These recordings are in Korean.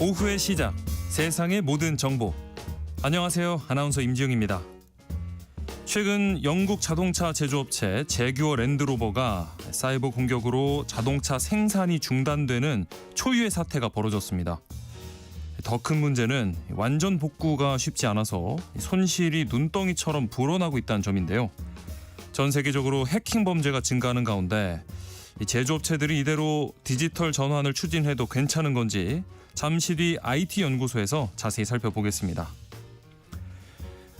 오후의 시작, 세상의 모든 정보. 안녕하세요. 아나운서 임지영입니다. 최근 영국 자동차 제조업체 제규어 랜드로버가 사이버 공격으로 자동차 생산이 중단되는 초유의 사태가 벌어졌습니다. 더 큰 문제는 완전 복구가 쉽지 않아서 손실이 눈덩이처럼 불어나고 있다는 점인데요. 전 세계적으로 해킹 범죄가 증가하는 가운데 제조업체들이 이대로 디지털 전환을 추진해도 괜찮은 건지 잠시 뒤 IT연구소에서 자세히 살펴보겠습니다.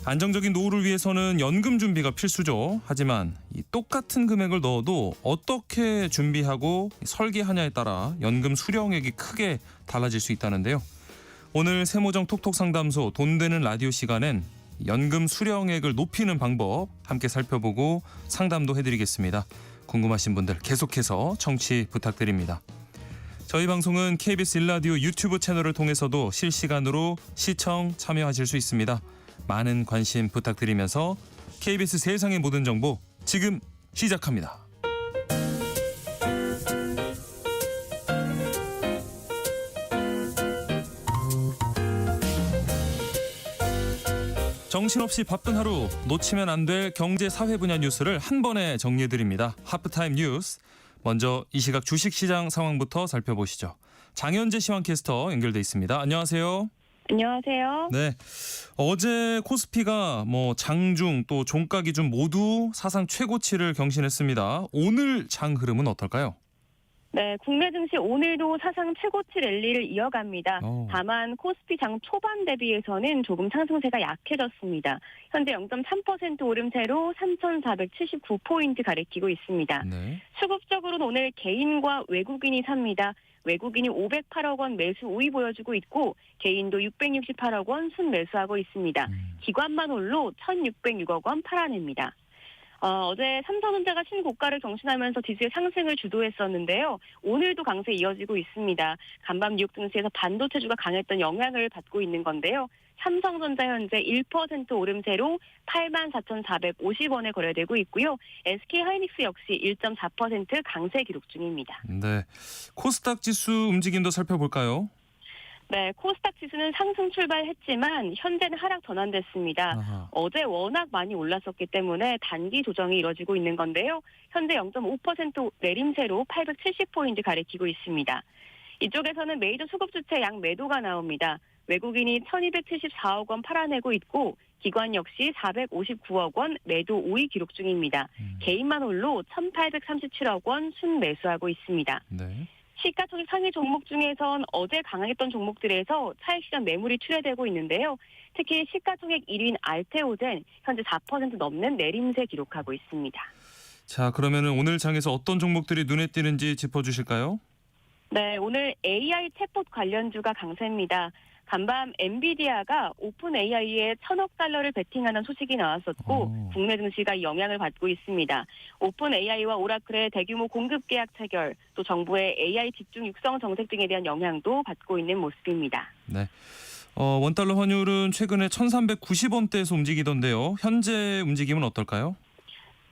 안정적인 노후를 위해서는 연금 준비가 필수죠. 하지만 똑같은 금액을 넣어도 어떻게 준비하고 설계하냐에 따라 연금 수령액이 크게 달라질 수 있다는데요. 오늘 세모정 톡톡 상담소 돈 되는 라디오 시간엔 연금 수령액을 높이는 방법 함께 살펴보고 상담도 해드리겠습니다. 궁금하신 분들 계속해서 청취 부탁드립니다. 저희 방송은 KBS 1라디오 유튜브 채널을 통해서도 실시간으로 시청 참여하실 수 있습니다. 많은 관심 부탁드리면서 KBS 세상의 모든 정보 지금 시작합니다. 정신없이 바쁜 하루, 놓치면 안 될 경제 사회 분야 뉴스를 한 번에 정리해드립니다. 하프타임 뉴스. 먼저 이 시각 주식시장 상황부터 살펴보시죠. 장현재 시황캐스터 연결돼 있습니다. 안녕하세요. 안녕하세요. 네, 어제 코스피가 장중 또 종가 기준 모두 사상 최고치를 경신했습니다. 오늘 장 흐름은 어떨까요? 네, 국내 증시 오늘도 사상 최고치 랠리를 이어갑니다. 오. 다만 코스피 장 초반 대비해서는 조금 상승세가 약해졌습니다. 현재 0.3% 오름세로 3,479포인트 가리키고 있습니다. 네. 수급적으로는 오늘 개인과 외국인이 삽니다. 외국인이 508억 원 매수 우위 보여주고 있고 개인도 668억 원 순매수하고 있습니다. 기관만 홀로 1,606억 원 팔아냅니다. 어제 삼성전자가 신고가를 경신하면서 지수의 상승을 주도했었는데요. 오늘도 강세 이어지고 있습니다. 간밤 뉴욕 증시에서 반도체주가 강했던 영향을 받고 있는 건데요. 삼성전자 현재 1% 오름세로 84,450원에 거래되고 있고요. SK하이닉스 역시 1.4% 강세 기록 중입니다. 네, 코스닥 지수 움직임도 살펴볼까요? 네, 코스닥 지수는 상승 출발했지만 현재는 하락 전환됐습니다. 아하. 어제 워낙 많이 올랐었기 때문에 단기 조정이 이뤄지고 있는 건데요. 현재 0.5% 내림세로 870포인트 가리키고 있습니다. 이쪽에서는 메이저 수급 주체 양 매도가 나옵니다. 외국인이 1,274억 원 팔아내고 있고 기관 역시 459억 원 매도 우위 기록 중입니다. 개인만 홀로 1,837억 원 순매수하고 있습니다. 네. 시가총액 상위 종목 중에선 어제 강했던 종목들에서 차익실현 매물이 출회되고 있는데요. 특히 시가총액 1위인 알테오젠 현재 4% 넘는 내림세 기록하고 있습니다. 자, 그러면은 오늘 장에서 어떤 종목들이 눈에 띄는지 짚어주실까요? 네, 오늘 AI 챗봇 관련주가 강세입니다. 간밤 엔비디아가 오픈 AI에 1,000억 달러를 베팅하는 소식이 나왔었고 국내 증시가 영향을 받고 있습니다. 오픈 AI와 오라클의 대규모 공급 계약 체결, 또 정부의 AI 집중 육성 정책 등에 대한 영향도 받고 있는 모습입니다. 네. 원달러 환율은 최근에 1,390원대에서 움직이던데요. 현재 움직임은 어떨까요?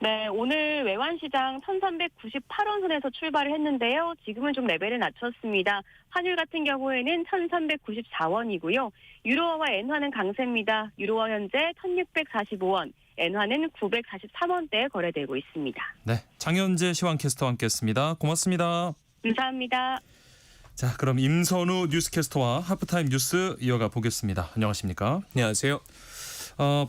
네, 오늘 외환시장 1,398원 선에서 출발을 했는데요. 지금은 좀 레벨을 낮췄습니다. 환율 같은 경우에는 1,394원이고요. 유로화와 엔화는 강세입니다. 유로화 현재 1,645원, 엔화는 943원대에 거래되고 있습니다. 네, 장현재 시황캐스터와 함께했습니다. 고맙습니다. 감사합니다. 자, 그럼 임선우 뉴스캐스터와 하프타임 뉴스 이어가 보겠습니다. 안녕하십니까? 안녕하세요.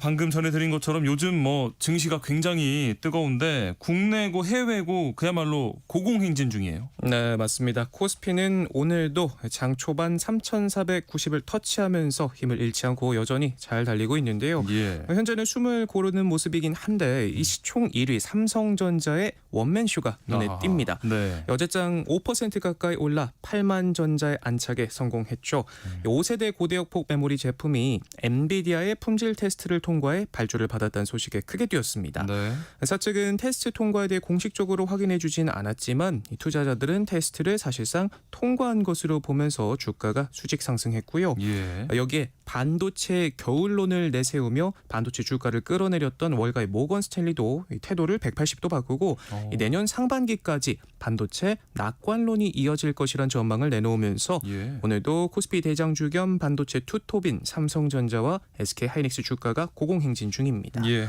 방금 전해드린 것처럼 요즘 증시가 굉장히 뜨거운데 국내고 해외고 그야말로 고공행진 중이에요. 네, 맞습니다. 코스피는 오늘도 장 초반 3,490을 터치하면서 힘을 잃지 않고 여전히 잘 달리고 있는데요. 예. 현재는 숨을 고르는 모습이긴 한데 이 시총 1위 삼성전자의 원맨쇼가 눈에 띕니다. 네. 어제장 5% 가까이 올라 8만 전자의 안착에 성공했죠. 5세대 고대역폭 메모리 제품이 엔비디아의 품질 테스트를 통과해 발주를 받았다는 소식에 크게 뛰었습니다. 네. 회사 측은 테스트 통과에 대해 공식적으로 확인해주진 않았지만 투자자들은 테스트를 사실상 통과한 것으로 보면서 주가가 수직 상승했고요. 예. 여기에 반도체 겨울론을 내세우며 반도체 주가를 끌어내렸던 월가의 모건 스탠리도 이 태도를 180도 바꾸고 이 내년 상반기까지 반도체 낙관론이 이어질 것이란 전망을 내놓으면서 예. 오늘도 코스피 대장주 겸 반도체 투톱인 삼성전자와 SK하이닉스 주가가 고공행진 중입니다. 예.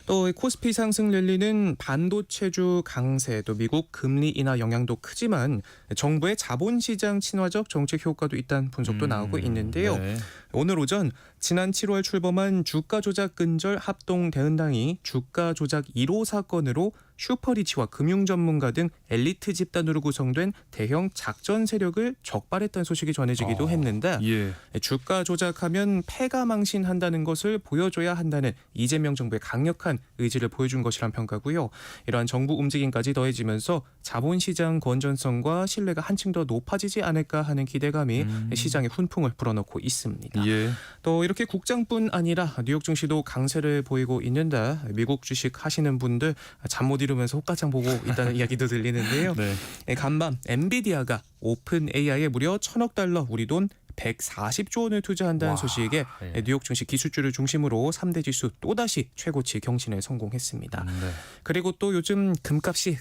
또 코스피 상승 랠리는 반도체주 강세, 또 미국 금리 인하 영향도 크지만 정부의 자본시장 친화적 정책 효과도 있다는 분석도 나오고 있는데요. 네. 오늘 오전 지난 7월 출범한 주가 조작 근절 합동 대응당이 주가 조작 1호 사건으로 슈퍼리치와 금융 전문가 등 엘리트 집단으로 구성된 대형 작전 세력을 적발했다는 소식이 전해지기도 했는데 예. 주가 조작하면 패가 망신한다는 것을 보여줘야 한다는 이재명 정부의 강력한 의지를 보여준 것이란 평가고요. 이러한 정부 움직임까지 더해지면서 자본시장 건전성과 신뢰가 한층 더 높아지지 않을까 하는 기대감이 시장에 훈풍을 불어넣고 있습니다. 예. 또 이렇게 국장뿐 아니라 뉴욕 증시도 강세를 보이고 있는데 미국 주식 하시는 분들 잠 못 이루면서 호가창 보고 있다는 이야기도 들리는데요. 네. 간밤 엔비디아가 오픈 AI에 무려 1,000억 달러 우리 돈 140조 원을 투자한다는 와, 소식에 예. 뉴욕 증시 기술주를 중심으로 3대 지수 또다시 최고치 경신에 성공했습니다. 네. 그리고 또 요즘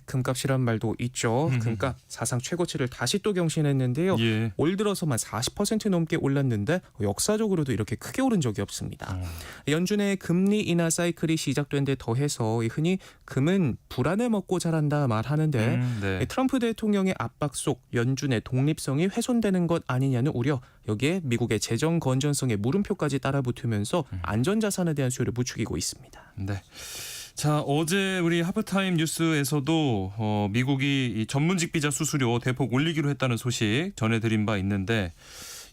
금값이란 말도 있죠. 금값 사상 최고치를 다시 또 경신했는데요. 예. 올 들어서만 40% 넘게 올랐는데 역사적으로도 이렇게 크게 오른 적이 없습니다. 연준의 금리 인하 사이클이 시작된 데 더해서 흔히 금은 불안에 먹고 자란다 말하는데 네. 트럼프 대통령의 압박 속 연준의 독립성이 훼손되는 것 아니냐는 우려, 여기에 미국의 재정 건전성의 물음표까지 따라붙으면서 안전자산에 대한 수요를 부추기고 있습니다. 네. 자, 어제 우리 하프타임 뉴스에서도 미국이 이 전문직 비자 수수료 대폭 올리기로 했다는 소식 전해드린 바 있는데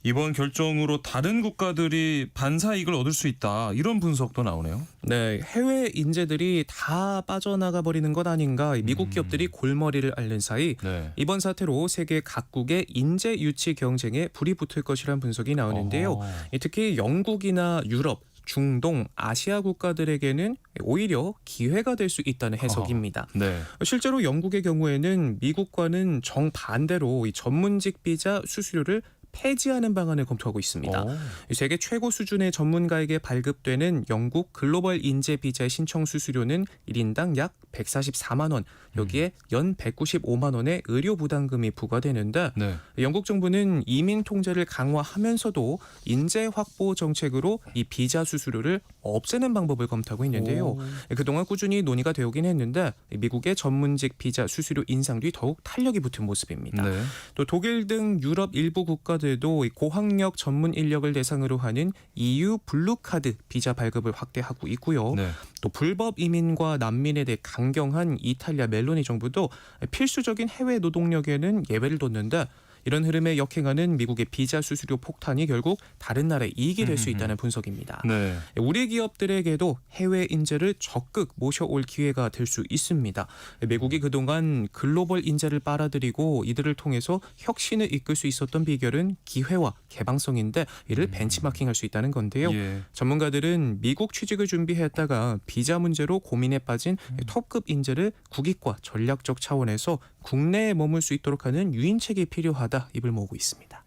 이번 결정으로 다른 국가들이 반사이익을 얻을 수 있다, 이런 분석도 나오네요. 네, 해외 인재들이 다 빠져나가 버리는 것 아닌가, 미국 기업들이 골머리를 앓는 사이 네. 이번 사태로 세계 각국의 인재 유치 경쟁에 불이 붙을 것이라는 분석이 나오는데요. 특히 영국이나 유럽, 중동, 아시아 국가들에게는 오히려 기회가 될 수 있다는 해석입니다. 네. 실제로 영국의 경우에는 미국과는 정반대로 이 전문직 비자 수수료를 폐지하는 방안을 검토하고 있습니다. 세계 최고 수준의 전문가에게 발급되는 영국 글로벌 인재 비자의 신청 수수료는 1인당 약 144만 원, 여기에 연 195만 원의 의료 부담금이 부과되는데 네. 영국 정부는 이민 통제를 강화하면서도 인재 확보 정책으로 이 비자 수수료를 없애는 방법을 검토하고 있는데요. 그동안 꾸준히 논의가 되오긴 했는데 미국의 전문직 비자 수수료 인상 뒤 더욱 탄력이 붙은 모습입니다. 네. 또 독일 등 유럽 일부 국가들도 고학력 전문 인력을 대상으로 하는 EU 블루카드 비자 발급을 확대하고 있고요. 네. 또 불법 이민과 난민에 대해 강경한 이탈리아 멜로니 정부도 필수적인 해외 노동력에는 예외를 뒀는데 이런 흐름에 역행하는 미국의 비자 수수료 폭탄이 결국 다른 나라의 이익이 될 수 있다는 분석입니다. 네. 우리 기업들에게도 해외 인재를 적극 모셔올 기회가 될 수 있습니다. 미국이 그동안 글로벌 인재를 빨아들이고 이들을 통해서 혁신을 이끌 수 있었던 비결은 기회와 개방성인데 이를 벤치마킹할 수 있다는 건데요. 예. 전문가들은 미국 취직을 준비했다가 비자 문제로 고민에 빠진 톱급 인재를 국익과 전략적 차원에서 국내에 머물 수 있도록 하는 유인책이 필요하다, 입을 모으고 있습니다.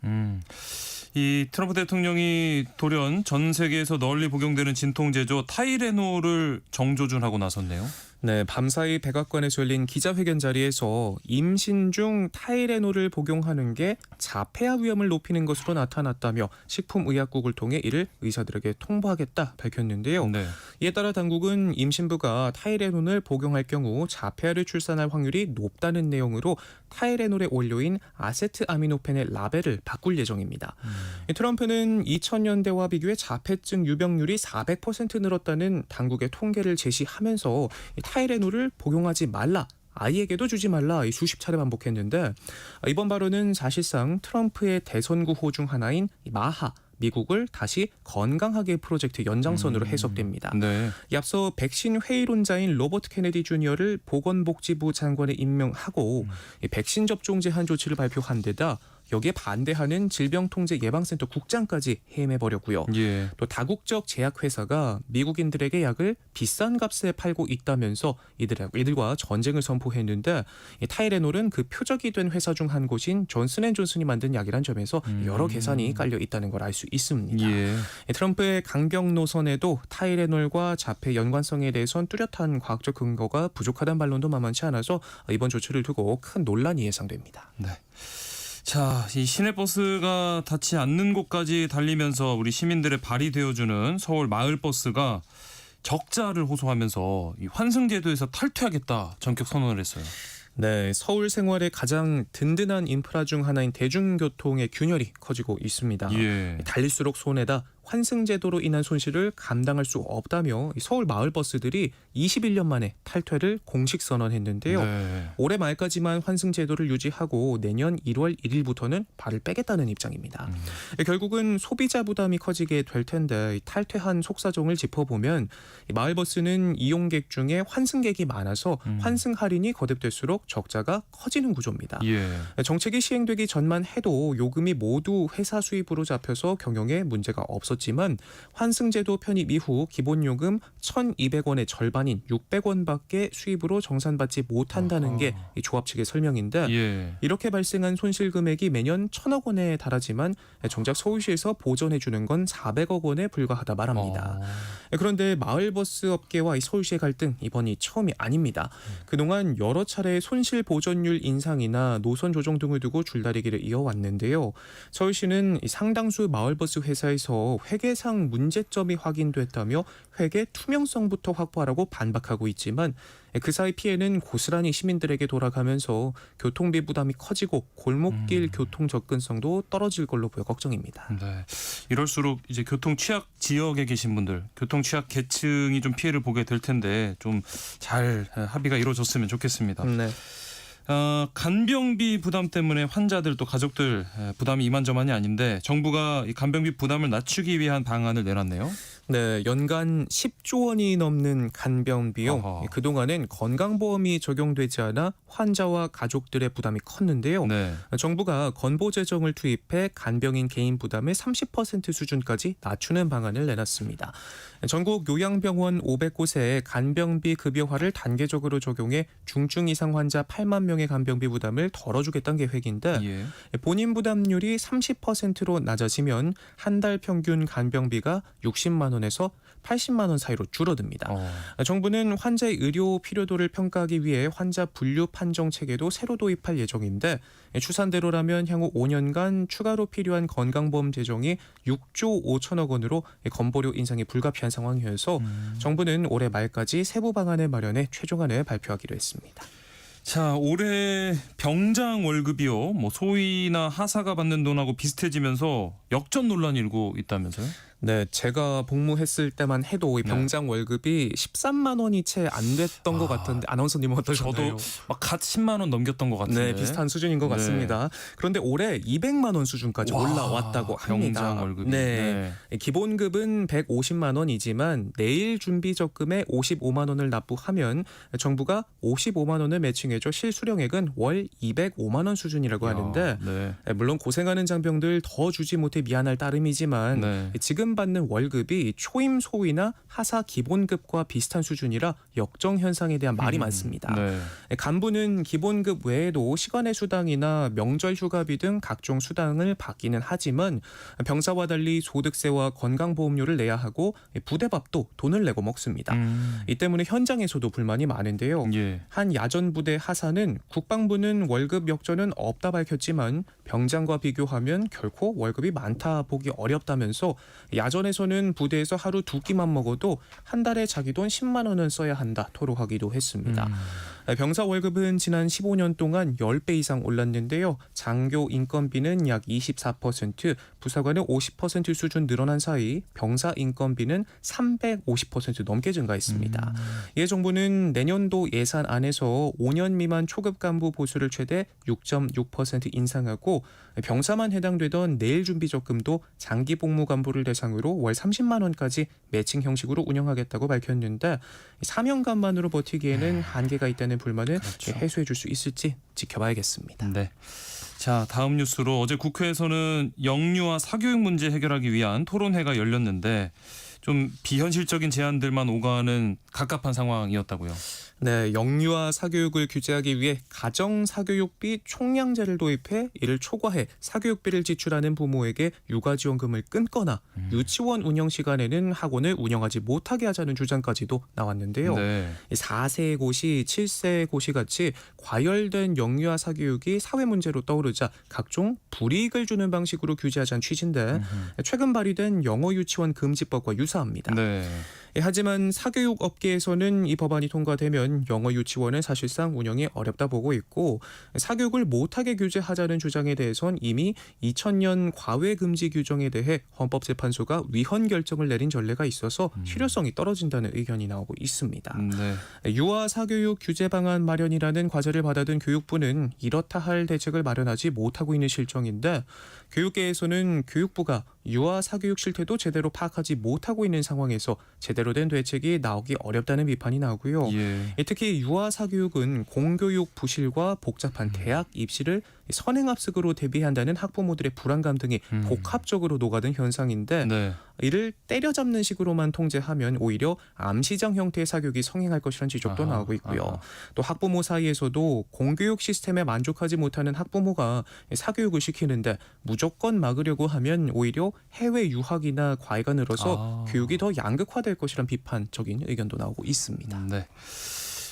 이 트럼프 대통령이 돌연 전 세계에서 널리 복용되는 진통제조 타이레놀을 정조준하고 나섰네요. 네, 밤사이 백악관에서 열린 기자회견 자리에서 임신 중 타이레놀을 복용하는 게 자폐아 위험을 높이는 것으로 나타났다며 식품의약국을 통해 이를 의사들에게 통보하겠다 밝혔는데요. 네. 이에 따라 당국은 임신부가 타이레놀을 복용할 경우 자폐아를 출산할 확률이 높다는 내용으로 타이레놀의 원료인 아세트아미노펜의 라벨을 바꿀 예정입니다. 트럼프는 2000년대와 비교해 자폐증 유병률이 400% 늘었다는 당국의 통계를 제시하면서 타이레놀을 복용하지 말라, 아이에게도 주지 말라 수십 차례 반복했는데 이번 발언은 사실상 트럼프의 대선 구호 중 하나인 마하, 미국을 다시 건강하게 프로젝트 연장선으로 해석됩니다. 네. 앞서 백신 회의론자인 로버트 케네디 주니어를 보건복지부 장관에 임명하고 백신 접종 제한 조치를 발표한 데다 여기에 반대하는 질병통제예방센터 국장까지 해임해버렸고요. 예. 또 다국적 제약회사가 미국인들에게 약을 비싼 값에 팔고 있다면서 이들과 전쟁을 선포했는데 이 타이레놀은 그 표적이 된 회사 중 한 곳인 존슨앤존슨이 만든 약이란 점에서 여러 계산이 깔려 있다는 걸 알 수 있습니다. 예. 트럼프의 강경 노선에도 타이레놀과 자폐 연관성에 대해선 뚜렷한 과학적 근거가 부족하다는 반론도 만만치 않아서 이번 조치를 두고 큰 논란이 예상됩니다. 네. 자, 이 시내버스가 닿지 않는 곳까지 달리면서 우리 시민들의 발이 되어주는 서울 마을버스가 적자를 호소하면서 이 환승제도에서 탈퇴하겠다 전격 선언을 했어요. 네, 서울 생활의 가장 든든한 인프라 중 하나인 대중교통의 균열이 커지고 있습니다. 예. 달릴수록 손해다. 환승제도로 인한 손실을 감당할 수 없다며 서울 마을버스들이 21년 만에 탈퇴를 공식 선언했는데요. 네. 올해 말까지만 환승제도를 유지하고 내년 1월 1일부터는 발을 빼겠다는 입장입니다. 결국은 소비자 부담이 커지게 될 텐데 탈퇴한 속사정을 짚어보면 마을버스는 이용객 중에 환승객이 많아서 환승 할인이 거듭될수록 적자가 커지는 구조입니다. 예. 정책이 시행되기 전만 해도 요금이 모두 회사 수입으로 잡혀서 경영에 문제가 없었지만 환승제도 편입 이후 기본요금 1,200원의 절반인 600원밖에 수입으로 정산받지 못한다는 게 이 조합 측의 설명인데 예. 이렇게 발생한 손실 금액이 매년 1,000억 원에 달하지만 정작 서울시에서 보전해 주는 건 400억 원에 불과하다 말합니다. 그런데 마을버스 업계와 이 서울시의 갈등 이번이 처음이 아닙니다. 그동안 여러 차례 손실 보전율 인상이나 노선 조정 등을 두고 줄다리기를 이어왔는데요. 서울시는 상당수 마을버스 회사에서 회계상 문제점이 확인됐다며 회계 투명성부터 확보하라고 반박하고 있지만 그 사이 피해는 고스란히 시민들에게 돌아가면서 교통비 부담이 커지고 골목길 교통 접근성도 떨어질 걸로 보여 걱정입니다. 네. 이럴수록 이제 교통 취약 지역에 계신 분들, 교통 취약 계층이 좀 피해를 보게 될 텐데 좀 잘 합의가 이루어졌으면 좋겠습니다. 네. 간병비 부담 때문에 환자들 또 가족들 부담이 이만저만이 아닌데 정부가 이 간병비 부담을 낮추기 위한 방안을 내놨네요. 네, 연간 10조 원이 넘는 간병 비용. 어허. 그동안은 건강보험이 적용되지 않아 환자와 가족들의 부담이 컸는데요. 네. 정부가 건보 재정을 투입해 간병인 개인 부담의 30% 수준까지 낮추는 방안을 내놨습니다. 전국 요양병원 500곳에 간병비 급여화를 단계적으로 적용해 중증 이상 환자 8만 명의 간병비 부담을 덜어주겠다는 계획인데 예. 본인 부담률이 30%로 낮아지면 한 달 평균 간병비가 60만 원에서 80만 원 사이로 줄어듭니다. 정부는 환자의 의료 필요도를 평가하기 위해 환자 분류 판정 체계도 새로 도입할 예정인데 추산대로라면 향후 5년간 추가로 필요한 건강보험 재정이 6조 5천억 원으로 건보료 인상이 불가피한 상황이어서 정부는 올해 말까지 세부 방안을 마련해 최종안을 발표하기로 했습니다. 자, 올해 병장 월급이요. 뭐 소위나 하사가 받는 돈하고 비슷해지면서 역전 논란이 일고 있다면서요? 네, 제가 복무했을 때만 해도 이 병장 월급이 13만 원이 채 안 됐던 것 같은데 아나운서님은 어떠셨나요? 저도 막 갓 10만 원 넘겼던 것 같은데. 네, 비슷한 수준인 것 네. 같습니다. 그런데 올해 200만 원 수준까지 올라왔다고 합니다. 병장 월급이. 네. 기본급은 150만 원이지만 내일 준비 적금에 55만 원을 납부하면 정부가 55만 원을 매칭해줘 실수령액은 월 205만 원 수준이라고 하는데 네. 물론 고생하는 장병들 더 주지 못해 미안할 따름이지만 네. 지금 받는 월급이 초임 소위나 하사 기본급과 비슷한 수준이라 역정 현상에 대한 말이 많습니다. 네. 간부는 기본급 외에도 시간의 수당이나 명절 휴가비 등 각종 수당을 받기는 하지만 병사와 달리 소득세와 건강보험료를 내야 하고 부대밥도 돈을 내고 먹습니다. 이 때문에 현장에서도 불만이 많은데요. 예. 한 야전부대 하사는 국방부는 월급 역전은 없다 밝혔지만 병장과 비교하면 결코 월급이 많다 보기 어렵다면서 야전에서는 부대에서 하루 두 끼만 먹어도 한 달에 자기 돈 10만 원은 써야 한다 토로하기도 했습니다. 병사 월급은 지난 15년 동안 10배 이상 올랐는데요. 장교 인건비는 약 24%, 부사관은 50% 수준 늘어난 사이 병사 인건비는 350% 넘게 증가했습니다. 이에 정부는 내년도 예산 안에서 5년 미만 초급 간부 보수를 최대 6.6% 인상하고 병사만 해당되던 내일 준비 적금도 장기 복무 간부를 대상으로 월 30만 원까지 매칭 형식으로 운영하겠다고 밝혔는데 4년간만으로 버티기에는 한계가 있다는 불만을 그렇죠. 해소해 줄 수 있을지 지켜봐야겠습니다. 네. 자, 다음 뉴스로 어제 국회에서는 영유아 사교육 문제 해결하기 위한 토론회가 열렸는데 좀 비현실적인 제안들만 오가는 갑갑한 상황이었다고요. 네, 영유아 사교육을 규제하기 위해 가정 사교육비 총량제를 도입해 이를 초과해 사교육비를 지출하는 부모에게 육아지원금을 끊거나 유치원 운영 시간에는 학원을 운영하지 못하게 하자는 주장까지도 나왔는데요. 네. 4세 고시, 7세 고시 같이 과열된 영유아 사교육이 사회 문제로 떠오르자 각종 불이익을 주는 방식으로 규제하자는 취지인데 최근 발의된 영어 유치원 금지법과 유사합니다. 네. 하지만 사교육 업계에서는 이 법안이 통과되면 영어 유치원은 사실상 운영이 어렵다 보고 있고 사교육을 못하게 규제하자는 주장에 대해선 이미 2000년 과외 금지 규정에 대해 헌법재판소가 위헌 결정을 내린 전례가 있어서 실효성이 떨어진다는 의견이 나오고 있습니다. 네. 유아 사교육 규제 방안 마련이라는 과제를 받아든 교육부는 이렇다 할 대책을 마련하지 못하고 있는 실정인데 교육계에서는 교육부가 유아 사교육 실태도 제대로 파악하지 못하고 있는 상황에서 제대로 된 대책이 나오기 어렵다는 비판이 나오고요. 예. 특히 유아 사교육은 공교육 부실과 복잡한 대학 입시를 선행학습으로 대비한다는 학부모들의 불안감 등이 복합적으로 녹아든 현상인데 네. 이를 때려잡는 식으로만 통제하면 오히려 암시장 형태의 사교육이 성행할 것이라는 지적도 나오고 있고요. 또 학부모 사이에서도 공교육 시스템에 만족하지 못하는 학부모가 사교육을 시키는데 무조건 막으려고 하면 오히려 해외 유학이나 과외가 늘어서 교육이 더 양극화될 것이라는 비판적인 의견도 나오고 있습니다. 네.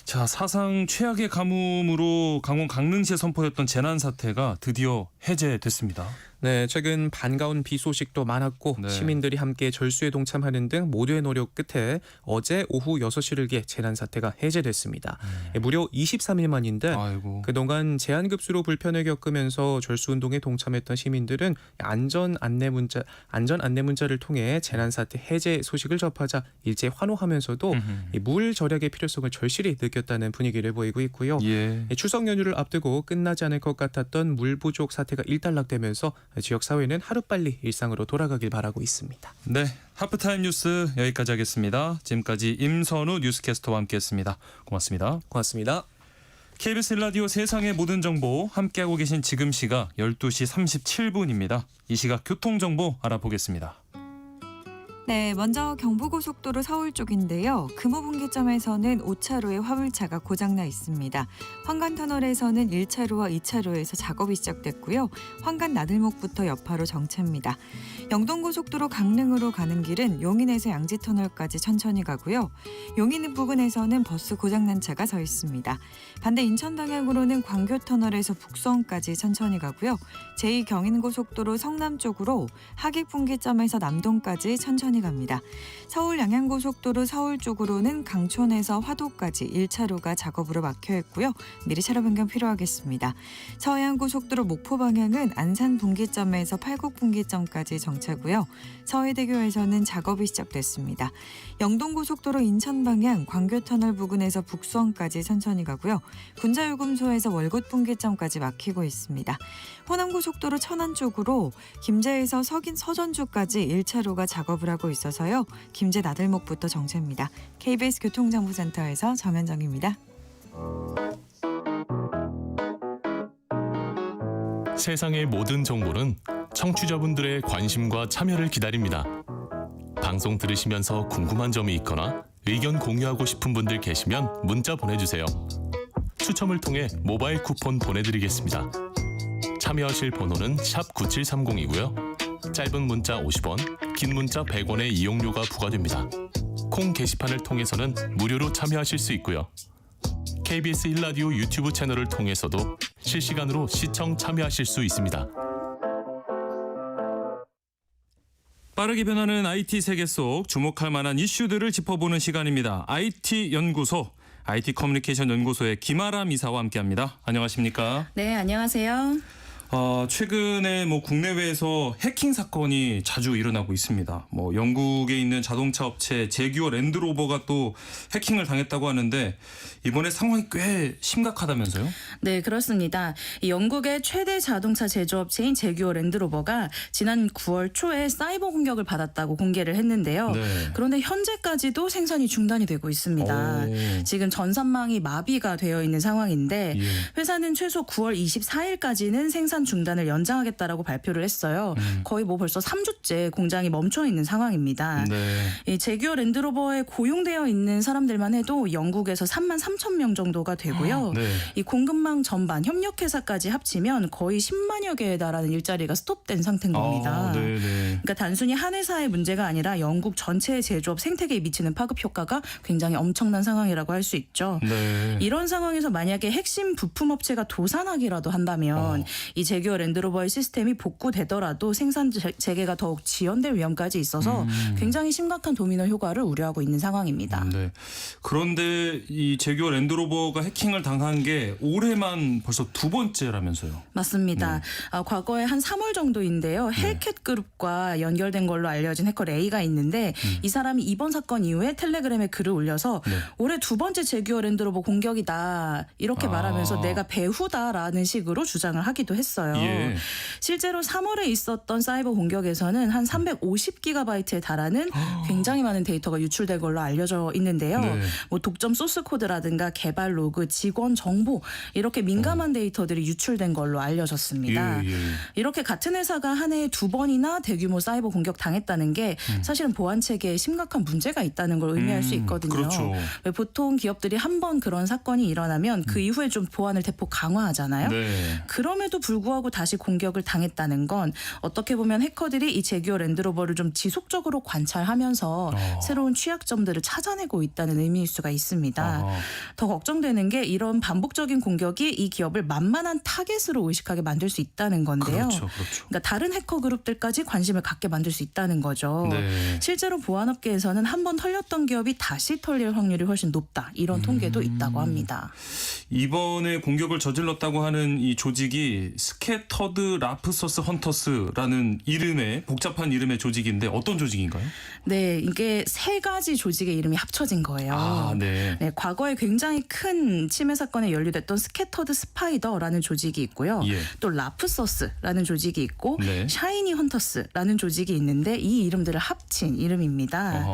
자, 사상 최악의 가뭄으로 강원 강릉시에 선포했던 재난 사태가 드디어 해제됐습니다. 네, 최근 반가운 비 소식도 많았고 네. 시민들이 함께 절수에 동참하는 등 모두의 노력 끝에 어제 오후 6시를 개 재난 사태가 해제됐습니다. 무려 23일 만인데 아이고. 그동안 제한급수로 불편을 겪으면서 절수운동에 동참했던 시민들은 안전 안내 문자를 통해 재난 사태 해제 소식을 접하자 일제 환호하면서도 이 물 절약의 필요성을 절실히 느꼈다는 분위기를 보이고 있고요. 예. 추석 연휴를 앞두고 끝나지 않을 것 같았던 물 부족 사태가 일단락되면서 지역 사회는 하루빨리 일상으로 돌아가길 바라고 있습니다. 네, 하프타임 뉴스 여기까지 하겠습니다. 지금까지 임선우 뉴스캐스터와 함께했습니다. 고맙습니다. 고맙습니다. KBS 라디오 세상의 모든 정보 함께하고 계신 지금 시각 12시 37분입니다. 이 시각 교통정보 알아보겠습니다. 네, 먼저 경부고속도로 서울 쪽인데요. 금호분기점에서는 5차로에 화물차가 고장나 있습니다. 환관터널에서는 1차로와 2차로에서 작업이 시작됐고요. 환관 나들목부터 여파로 정체입니다. 영동고속도로 강릉으로 가는 길은 용인에서 양지터널까지 천천히 가고요. 용인 부근에서는 버스 고장난 차가 서 있습니다. 반대 인천 방향으로는 광교터널에서 북성까지 천천히 가고요. 제2경인고속도로 성남 쪽으로 하객분기점에서 남동까지 천천히 갑니다. 서울 양양고속도로 서울 쪽으로는 강촌에서 화도까지 1차로가 작업으로 막혀 있고요. 미리 차로 변경 필요하겠습니다. 서해안고속도로 목포 방향은 안산 분기점에서 팔곡 분기점까지 정체고요. 서해대교에서는 작업이 시작됐습니다. 영동고속도로 인천 방향 광교터널 부근에서 북수원까지 천천히 가고요. 군자요금소에서 월곶 분기점까지 막히고 있습니다. 호남고속도로 천안 쪽으로 김제에서 서전주까지 1차로가 작업을 하고 있어서요. 김제 나들목부터 정체입니다. KBS 교통정보센터에서 정현정입니다. 세상의 모든 정보는 청취자분들의 관심과 참여를 기다립니다. 방송 들으시면서 궁금한 점이 있거나 의견 공유하고 싶은 분들 계시면 문자 보내주세요. 추첨을 통해 모바일 쿠폰 보내드리겠습니다. 참여하실 번호는 샵 9730이고요. 짧은 문자 50원, 긴 문자 100원의 이용료가 부과됩니다. 콩 게시판을 통해서는 무료로 참여하실 수 있고요. KBS 1라디오 유튜브 채널을 통해서도 실시간으로 시청 참여하실 수 있습니다. 빠르게 변하는 IT 세계 속 주목할 만한 이슈들을 짚어보는 시간입니다. IT 연구소, IT 커뮤니케이션 연구소의 김아람 이사와 함께합니다. 안녕하십니까? 네, 안녕하세요. 최근에 국내외에서 해킹 사건이 자주 일어나고 있습니다. 영국에 있는 자동차 업체 제규어 랜드로버가 또 해킹을 당했다고 하는데 이번에 상황이 꽤 심각하다면서요? 네, 그렇습니다. 이 영국의 최대 자동차 제조업체인 제규어 랜드로버가 지난 9월 초에 사이버 공격을 받았다고 공개를 했는데요. 네. 그런데 현재까지도 생산이 중단이 되고 있습니다. 지금 전산망이 마비가 되어 있는 상황인데 예. 회사는 최소 9월 24일까지는 생산 생산 중단을 연장하겠다라고 발표를 했어요. 거의 뭐 벌써 3주째 공장이 멈춰 있는 상황입니다. 네. 이 제규어 랜드로버에 고용되어 있는 사람들만 해도 영국에서 3만 3천 명 정도가 되고요. 네. 이 공급망 전반 협력회사까지 합치면 거의 10만여 개에 달하는 일자리가 스톱된 상태인 겁니다. 네, 네. 그러니까 단순히 한 회사의 문제가 아니라 영국 전체의 제조업 생태계에 미치는 파급 효과가 굉장히 엄청난 상황이라고 할 수 있죠. 네. 이런 상황에서 만약에 핵심 부품 업체가 도산하기라도 한다면 이 제규어 랜드로버의 시스템이 복구되더라도 생산 재개가 더욱 지연될 위험까지 있어서 굉장히 심각한 도미노 효과를 우려하고 있는 상황입니다. 네. 그런데 이 제규어 랜드로버가 해킹을 당한 게 올해만 벌써 두 번째라면서요. 맞습니다. 과거에 한 3월 정도인데요. 헬캣 그룹과 연결된 걸로 알려진 해커 레이가 있는데 이 사람이 이번 사건 이후에 텔레그램에 글을 올려서 올해 두 번째 제규어 랜드로버 공격이다 이렇게 말하면서 내가 배후다라는 식으로 주장을 하기도 했어요. 예. 실제로 3월에 있었던 사이버 공격에서는 한 350GB에 달하는 굉장히 많은 데이터가 유출된 걸로 알려져 있는데요. 네. 뭐 독점 소스 코드라든가 개발 로그, 직원 정보 이렇게 민감한 데이터들이 유출된 걸로 알려졌습니다. 예, 예. 이렇게 같은 회사가 한 해에 두 번이나 대규모 사이버 공격 당했다는 게 사실은 보안 체계에 심각한 문제가 있다는 걸 의미할 수 있거든요. 그렇죠. 왜 보통 기업들이 한 번 그런 사건이 일어나면 그 이후에 좀 보안을 대폭 강화하잖아요. 네. 그럼에도 불구하고 다시 공격을 당했다는 건 어떻게 보면 해커들이 이 제규어 랜드로버를 좀 지속적으로 관찰하면서 새로운 취약점들을 찾아내고 있다는 의미일 수가 있습니다. 더 걱정되는 게 이런 반복적인 공격이 이 기업을 만만한 타겟으로 의식하게 만들 수 있다는 건데요. 그렇죠. 그렇죠. 그러니까 다른 해커 그룹들까지 관심을 갖게 만들 수 있다는 거죠. 네. 실제로 보안업계에서는 한 번 털렸던 기업이 다시 털릴 확률이 훨씬 높다. 이런 통계도 있다고 합니다. 이번에 공격을 저질렀다고 하는 이 조직이 스캐터드 라프서스 헌터스라는 이름의 복잡한 이름의 조직인데 어떤 조직인가요? 네, 이게 세 가지 조직의 이름이 합쳐진 거예요. 아, 네. 네, 과거에 굉장히 큰 침해 사건에 연루됐던 스캐터드 스파이더라는 조직이 있고요. 예. 또 라프서스라는 조직이 있고 네. 샤이니 헌터스라는 조직이 있는데 이 이름들을 합친 이름입니다.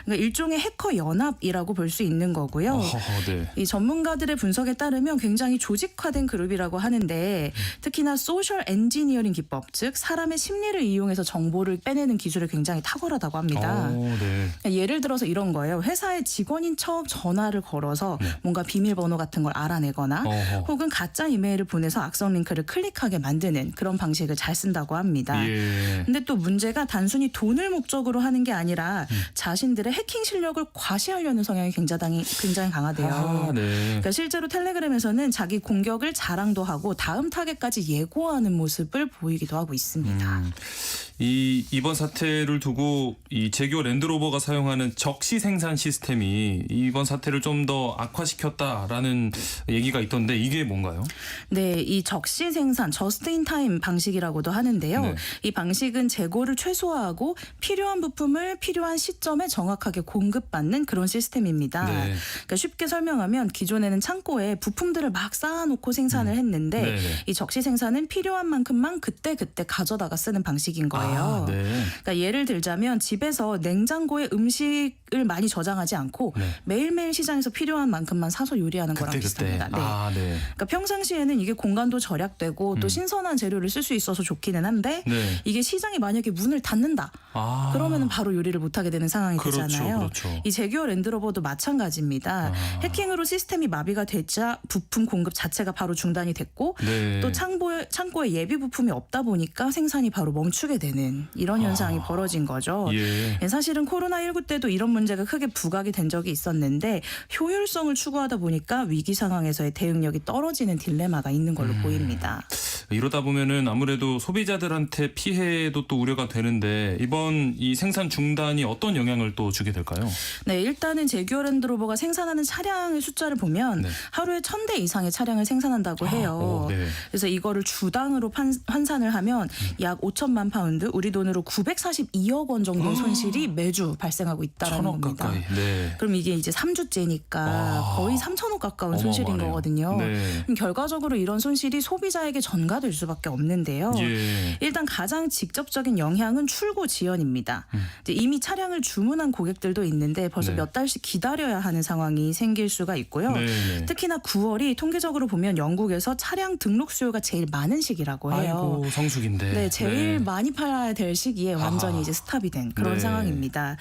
그러니까 일종의 해커 연합이라고 볼 수 있는 거고요. 네. 이 전문가들의 분석에 따르면 굉장히 조직화된 그룹이라고 하는데 특히나 소셜 엔지니어링 기법, 즉 사람의 심리를 이용해서 정보를 빼내는 기술이 굉장히 탁월하다고 합니다. 네. 예를 들어서 이런 거예요. 회사의 직원인 척 전화를 걸어서 뭔가 비밀번호 같은 걸 알아내거나 혹은 가짜 이메일을 보내서 악성 링크를 클릭하게 만드는 그런 방식을 잘 쓴다고 합니다. 예. 근데 또 문제가 단순히 돈을 목적으로 하는 게 아니라 자신들의 해킹 실력을 과시하려는 성향이 굉장히 강하대요. 네. 그러니까 실제로 텔레그램에서는 자기 공격을 자랑도 하고 다음 타겟까지 예고하는 모습을 보이기도 하고 있습니다. 이번 사태를 두고 이 제규어 랜드로버가 사용하는 적시 생산 시스템이 이번 사태를 좀 더 악화시켰다라는 얘기가 있던데 이게 뭔가요? 네, 이 적시 생산, 저스트 인 타임 방식이라고도 하는데요. 네. 이 방식은 재고를 최소화하고 필요한 부품을 필요한 시점에 정확하게 공급받는 그런 시스템입니다. 네. 그러니까 쉽게 설명하면 기존에는 창고에 부품들을 막 쌓아놓고 생산을 했는데 네네. 이 적시 생산은 필요한 만큼만 그때 가져다가 쓰는 방식인 거예요. 네. 그러니까 예를 들자면 집에서 냉장고에 음식을 많이 저장하지 않고 네. 매일매일 시장에서 필요한 만큼만 사서 요리하는 거랑 그때. 비슷합니다. 네. 네. 그러니까 평상시에는 이게 공간도 절약되고 또 신선한 재료를 쓸 수 있어서 좋기는 한데 네. 이게 시장이 만약에 문을 닫는다. 그러면은 바로 요리를 못하게 되는 상황이 되잖아요. 그렇죠. 이 제규어 랜드로버도 마찬가지입니다. 해킹으로 시스템이 마비가 되자 부품 공급 자체가 바로 중단이 됐고 네. 또 창고에 예비 부품이 없다 보니까 생산이 바로 멈추게 되는 이런 현상이 벌어진 거죠. 예. 사실은 코로나19 때도 이런 문제가 크게 부각이 된 적이 있었는데 효율성을 추구하다 보니까 위기 상황에서의 대응력이 떨어지는 딜레마가 있는 걸로 보입니다. 이러다 보면은 아무래도 소비자들한테 피해도 또 우려가 되는데 이번 이 생산 중단이 어떤 영향을 또 주게 될까요? 네, 일단은 제규어 랜드로버가 생산하는 차량의 숫자를 보면 네. 하루에 1,000대 이상의 차량을 생산한다고 해요. 네. 그래서 이거를 주당으로 환산을 하면 약 5천만 파운드, 파운드, 우리 돈으로 942억 원 정도의 손실이 매주 발생하고 있다는 1,000억 겁니다. 가까이. 네. 그럼 이게 이제 3주째니까 거의 3천억 가까운 손실인 어마어마하네요. 거거든요. 네. 그럼 결과적으로 이런 손실이 소비자에게 전가될 수밖에 없는데요. 예. 일단 가장 직접적인 영향은 출고 지연입니다. 이제 이미 차량을 주문한 고객들도 있는데 벌써 네. 몇 달씩 기다려야 하는 상황이 생길 수가 있고요. 네. 특히나 9월이 통계적으로 보면 영국에서 차량 등록 수요가 제일 많은 시기라고 해요. 아이고 성수기인데. 네, 제일 많이 팔아야 될 시기에 완전히 아하. 이제 스탑이 된 그런 네. 상황입니다.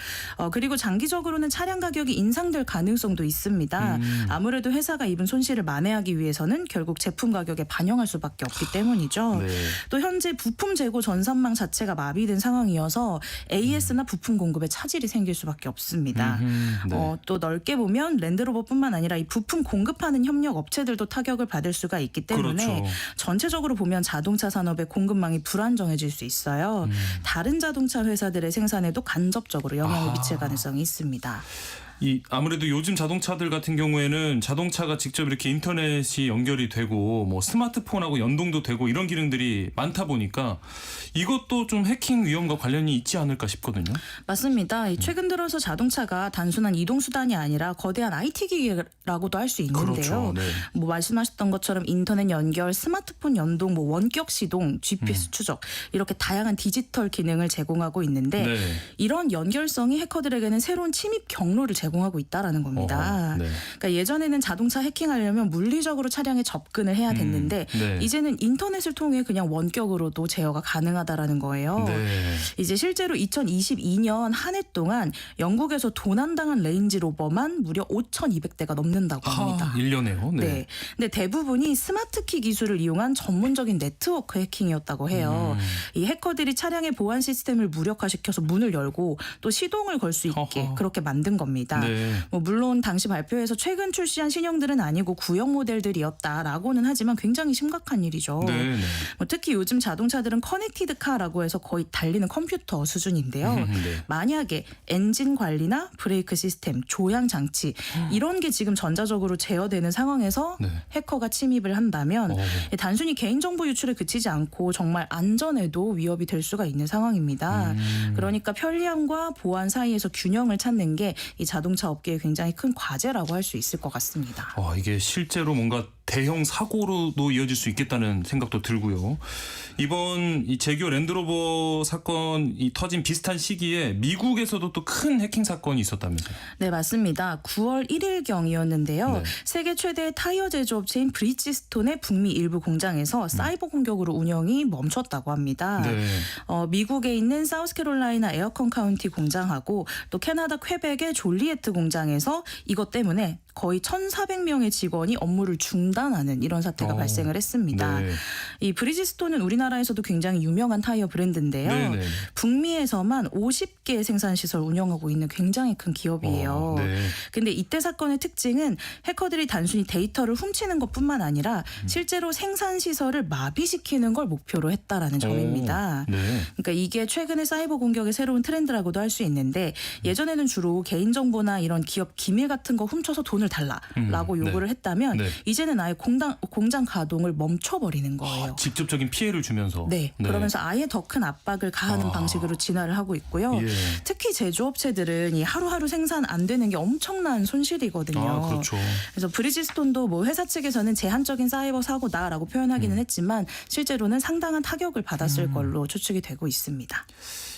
그리고 장기적으로는 차량 가격이 인상될 가능성도 있습니다. 아무래도 회사가 입은 손실을 만회하기 위해서는 결국 제품 가격에 반영할 수밖에 없기 때문이죠. 네. 또 현재 부품 재고 전산망 자체가 마비된 상황이어서 AS나 부품 공급에 차질이 생길 수밖에 없습니다. 네. 또 넓게 보면 랜드로버뿐만 아니라 이 부품 공급하는 협력 업체들도 타격을 받을 수가 있기 때문에 그렇죠. 전체적으로 보면 자동차 산업의 공급망이 불안정해질 수 있어요. 다른 자동차 회사들의 생산에도 간접적으로 영향을 미칠 가능성이 있습니다. 아무래도 요즘 자동차들 같은 경우에는 자동차가 직접 이렇게 인터넷이 연결이 되고 뭐 스마트폰하고 연동도 되고 이런 기능들이 많다 보니까 이것도 좀 해킹 위험과 관련이 있지 않을까 싶거든요. 맞습니다. 최근 들어서 자동차가 단순한 이동 수단이 아니라 거대한 IT 기계라고도 할 수 있는데요. 그렇죠. 네. 뭐 말씀하셨던 것처럼 인터넷 연결, 스마트폰 연동, 뭐 원격 시동, GPS 추적 이렇게 다양한 디지털 기능을 제공하고 있는데 네. 이런 연결성이 해커들에게는 새로운 침입 경로를 제공하고 있다라는 겁니다. 어허, 네. 그러니까 예전에는 자동차 해킹하려면 물리적으로 차량에 접근을 해야 됐는데 네. 이제는 인터넷을 통해 그냥 원격으로도 제어가 가능하다라는 거예요. 네. 이제 실제로 2022년 한 해 동안 영국에서 도난당한 레인지로버만 무려 5,200대가 넘는다고 합니다. 1년에요. 네. 네. 근데 대부분이 스마트키 기술을 이용한 전문적인 네트워크 해킹이었다고 해요. 이 해커들이 차량의 보안 시스템을 무력화시켜서 문을 열고 또 시동을 걸 수 있게 허허. 그렇게 만든 겁니다. 네. 뭐 물론 당시 발표에서 최근 출시한 신형들은 아니고 구형 모델들이었다라고는 하지만 굉장히 심각한 일이죠. 네. 네. 뭐 특히 요즘 자동차들은 커넥티드 카라고 해서 거의 달리는 컴퓨터 수준인데요. 네. 만약에 엔진 관리나 브레이크 시스템, 조향 장치 이런 게 지금 전자적으로 제어되는 상황에서 네. 해커가 침입을 한다면 어. 단순히 개인정보 유출에 그치지 않고 정말 안전에도 위협이 될 수가 있는 상황입니다. 그러니까 편리함과 보안 사이에서 균형을 찾는 게 이 자동차 업계에 굉장히 큰 과제라고 할 수 있을 것 같습니다. 이게 실제로 뭔가 대형 사고로도 이어질 수 있겠다는 생각도 들고요. 이번 이 제규어 랜드로버 사건이 터진 비슷한 시기에 미국에서도 또 큰 해킹 사건이 있었다면서요. 네, 맞습니다. 9월 1일경이었는데요. 네. 세계 최대의 타이어 제조업체인 브리지스톤의 북미 일부 공장에서 사이버 공격으로 운영이 멈췄다고 합니다. 네. 미국에 있는 사우스캐롤라이나 에어컨 카운티 공장하고 또 캐나다 퀘벡의 졸리에트 공장에서 이것 때문에 거의 1,400명의 직원이 업무를 중단하는 이런 사태가 발생을 했습니다. 네. 이 브리지스톤은 우리나라에서도 굉장히 유명한 타이어 브랜드인데요. 네네. 북미에서만 50개 생산 시설 운영하고 있는 굉장히 큰 기업이에요. 네. 근데 이때 사건의 특징은 해커들이 단순히 데이터를 훔치는 것뿐만 아니라 실제로 생산 시설을 마비시키는 걸 목표로 했다라는 점입니다. 네. 그러니까 이게 최근의 사이버 공격의 새로운 트렌드라고도 할 수 있는데 예전에는 주로 개인정보나 이런 기업 기밀 같은 거 훔쳐서 돈을 달라라고 요구를 했다면 네. 이제는 아예 공장 가동을 멈춰버리는 거예요. 직접적인 피해를 주면서. 네. 그러면서 아예 더 큰 압박을 가하는 방식으로 진화를 하고 있고요. 예. 특히 제조업체들은 이 하루하루 생산 안 되는 게 엄청난 손실이거든요. 그렇죠. 그래서 브리지스톤도 뭐 회사 측에서는 제한적인 사이버 사고다라고 표현하기는 했지만 실제로는 상당한 타격을 받았을 걸로 추측이 되고 있습니다.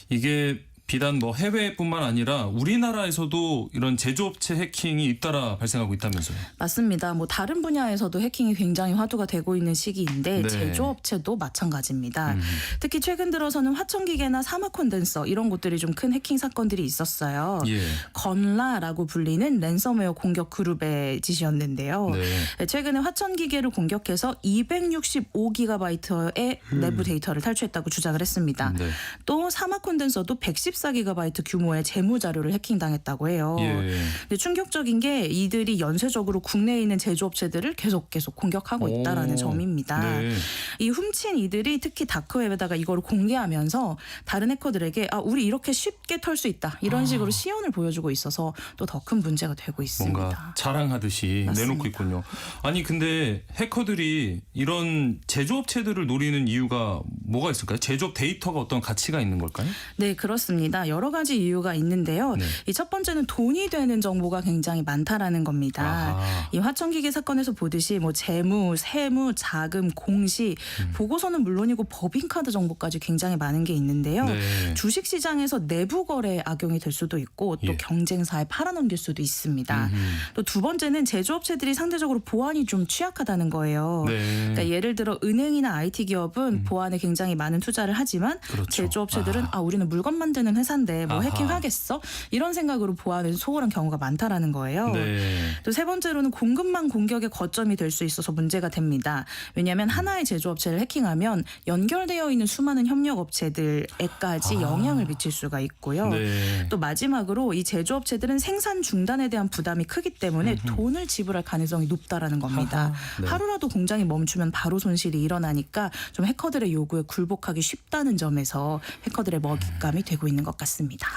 이게 비단 뭐 해외뿐만 아니라 우리나라에서도 이런 제조업체 해킹이 잇따라 발생하고 있다면서요. 맞습니다. 뭐 다른 분야에서도 해킹이 굉장히 화두가 되고 있는 시기인데 네. 제조업체도 마찬가지입니다. 특히 최근 들어서는 화천기계나 사막 콘덴서 이런 곳들이 좀 큰 해킹 사건들이 있었어요. 예. 건라라고 불리는 랜섬웨어 공격 그룹의 짓이었는데요. 네. 최근에 화천기계를 공격해서 265GB의 내부 데이터를 탈취했다고 주장을 했습니다. 네. 또 사막 콘덴서도 114 34GB 규모의 재무 자료를 해킹당했다고 해요. 예. 근데 충격적인 게 이들이 연쇄적으로 국내에 있는 제조업체들을 계속 공격하고 있다라는 오, 점입니다. 네. 이 훔친 이들이 특히 다크웹에다가 이걸 공개하면서 다른 해커들에게 우리 이렇게 쉽게 털 수 있다 이런 식으로 시연을 보여주고 있어서 또 더 큰 문제가 되고 있습니다. 뭔가 자랑하듯이 맞습니다. 내놓고 있군요. 아니 근데 해커들이 이런 제조업체들을 노리는 이유가 뭐가 있을까요? 제조업 데이터가 어떤 가치가 있는 걸까요? 네, 그렇습니다. 여러 가지 이유가 있는데요. 네. 이 첫 번째는 돈이 되는 정보가 굉장히 많다라는 겁니다. 아하. 이 화천기계 사건에서 보듯이 뭐 재무, 세무, 자금, 공시, 보고서는 물론이고 법인카드 정보까지 굉장히 많은 게 있는데요. 네. 주식시장에서 내부 거래에 악용이 될 수도 있고 또 예. 경쟁사에 팔아넘길 수도 있습니다. 또 두 번째는 제조업체들이 상대적으로 보안이 좀 취약하다는 거예요. 네. 그러니까 예를 들어 은행이나 IT 기업은 보안에 굉장히 많은 투자를 하지만 그렇죠. 제조업체들은 우리는 물건 만드는 회사인데 뭐 아하. 해킹하겠어? 이런 생각으로 보안을 소홀한 경우가 많다라는 거예요. 네. 또 세 번째로는 공급망 공격의 거점이 될 수 있어서 문제가 됩니다. 왜냐하면 하나의 제조업체를 해킹하면 연결되어 있는 수많은 협력업체들에까지 영향을 미칠 수가 있고요. 네. 또 마지막으로 이 제조업체들은 생산 중단에 대한 부담이 크기 때문에 돈을 지불할 가능성이 높다라는 겁니다. 하하. 네. 하루라도 공장이 멈추면 바로 손실이 일어나니까 좀 해커들의 요구에 굴복하기 쉽다는 점에서 해커들의 먹잇감이 되고 있는 것 같습니다.